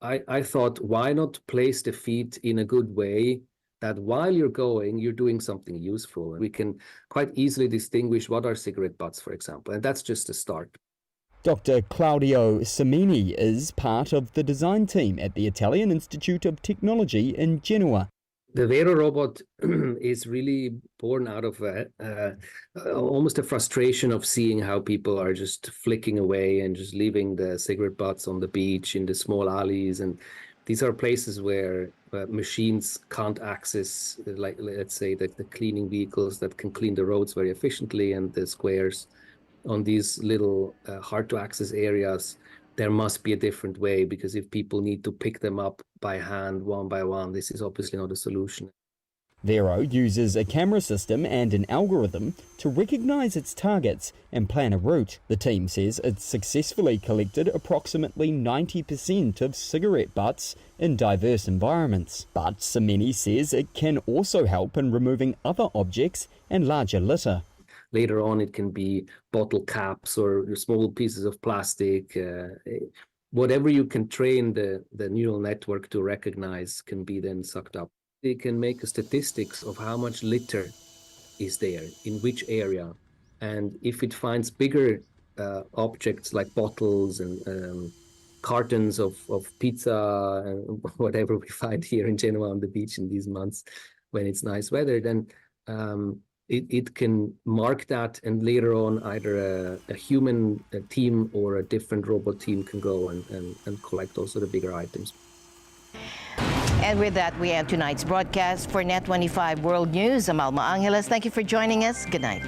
I thought, why not place the feet in a good way that while you're going, you're doing something useful. We can quite easily distinguish what are cigarette butts, for example, and that's just a start. Dr. Claudio Cimini is part of the design team at the Italian Institute of Technology in Genoa. The Vero robot is really born out of almost a frustration of seeing how people are just flicking away and just leaving the cigarette butts on the beach, in the small alleys. And these are places where machines can't access, like, let's say, the cleaning vehicles that can clean the roads very efficiently, and the squares on these little hard-to-access areas. There must be a different way, because if people need to pick them up by hand, one by one, this is obviously not a solution. Vero uses a camera system and an algorithm to recognize its targets and plan a route. The team says it's successfully collected approximately 90% of cigarette butts in diverse environments. But Cimini says it can also help in removing other objects and larger litter. Later on, it can be bottle caps or small pieces of plastic. Whatever you can train the neural network to recognize can be then sucked up. It can make statistics of how much litter is there, in which area. And if it finds bigger objects like bottles and cartons of pizza and whatever we find here in Genoa on the beach in these months when it's nice weather, then it can mark that, and later on either a human team or a different robot team can go and collect also the bigger items. And with that, we end tonight's broadcast. For Net 25 World News, I'm Alma Angeles. Thank you for joining us. Good night.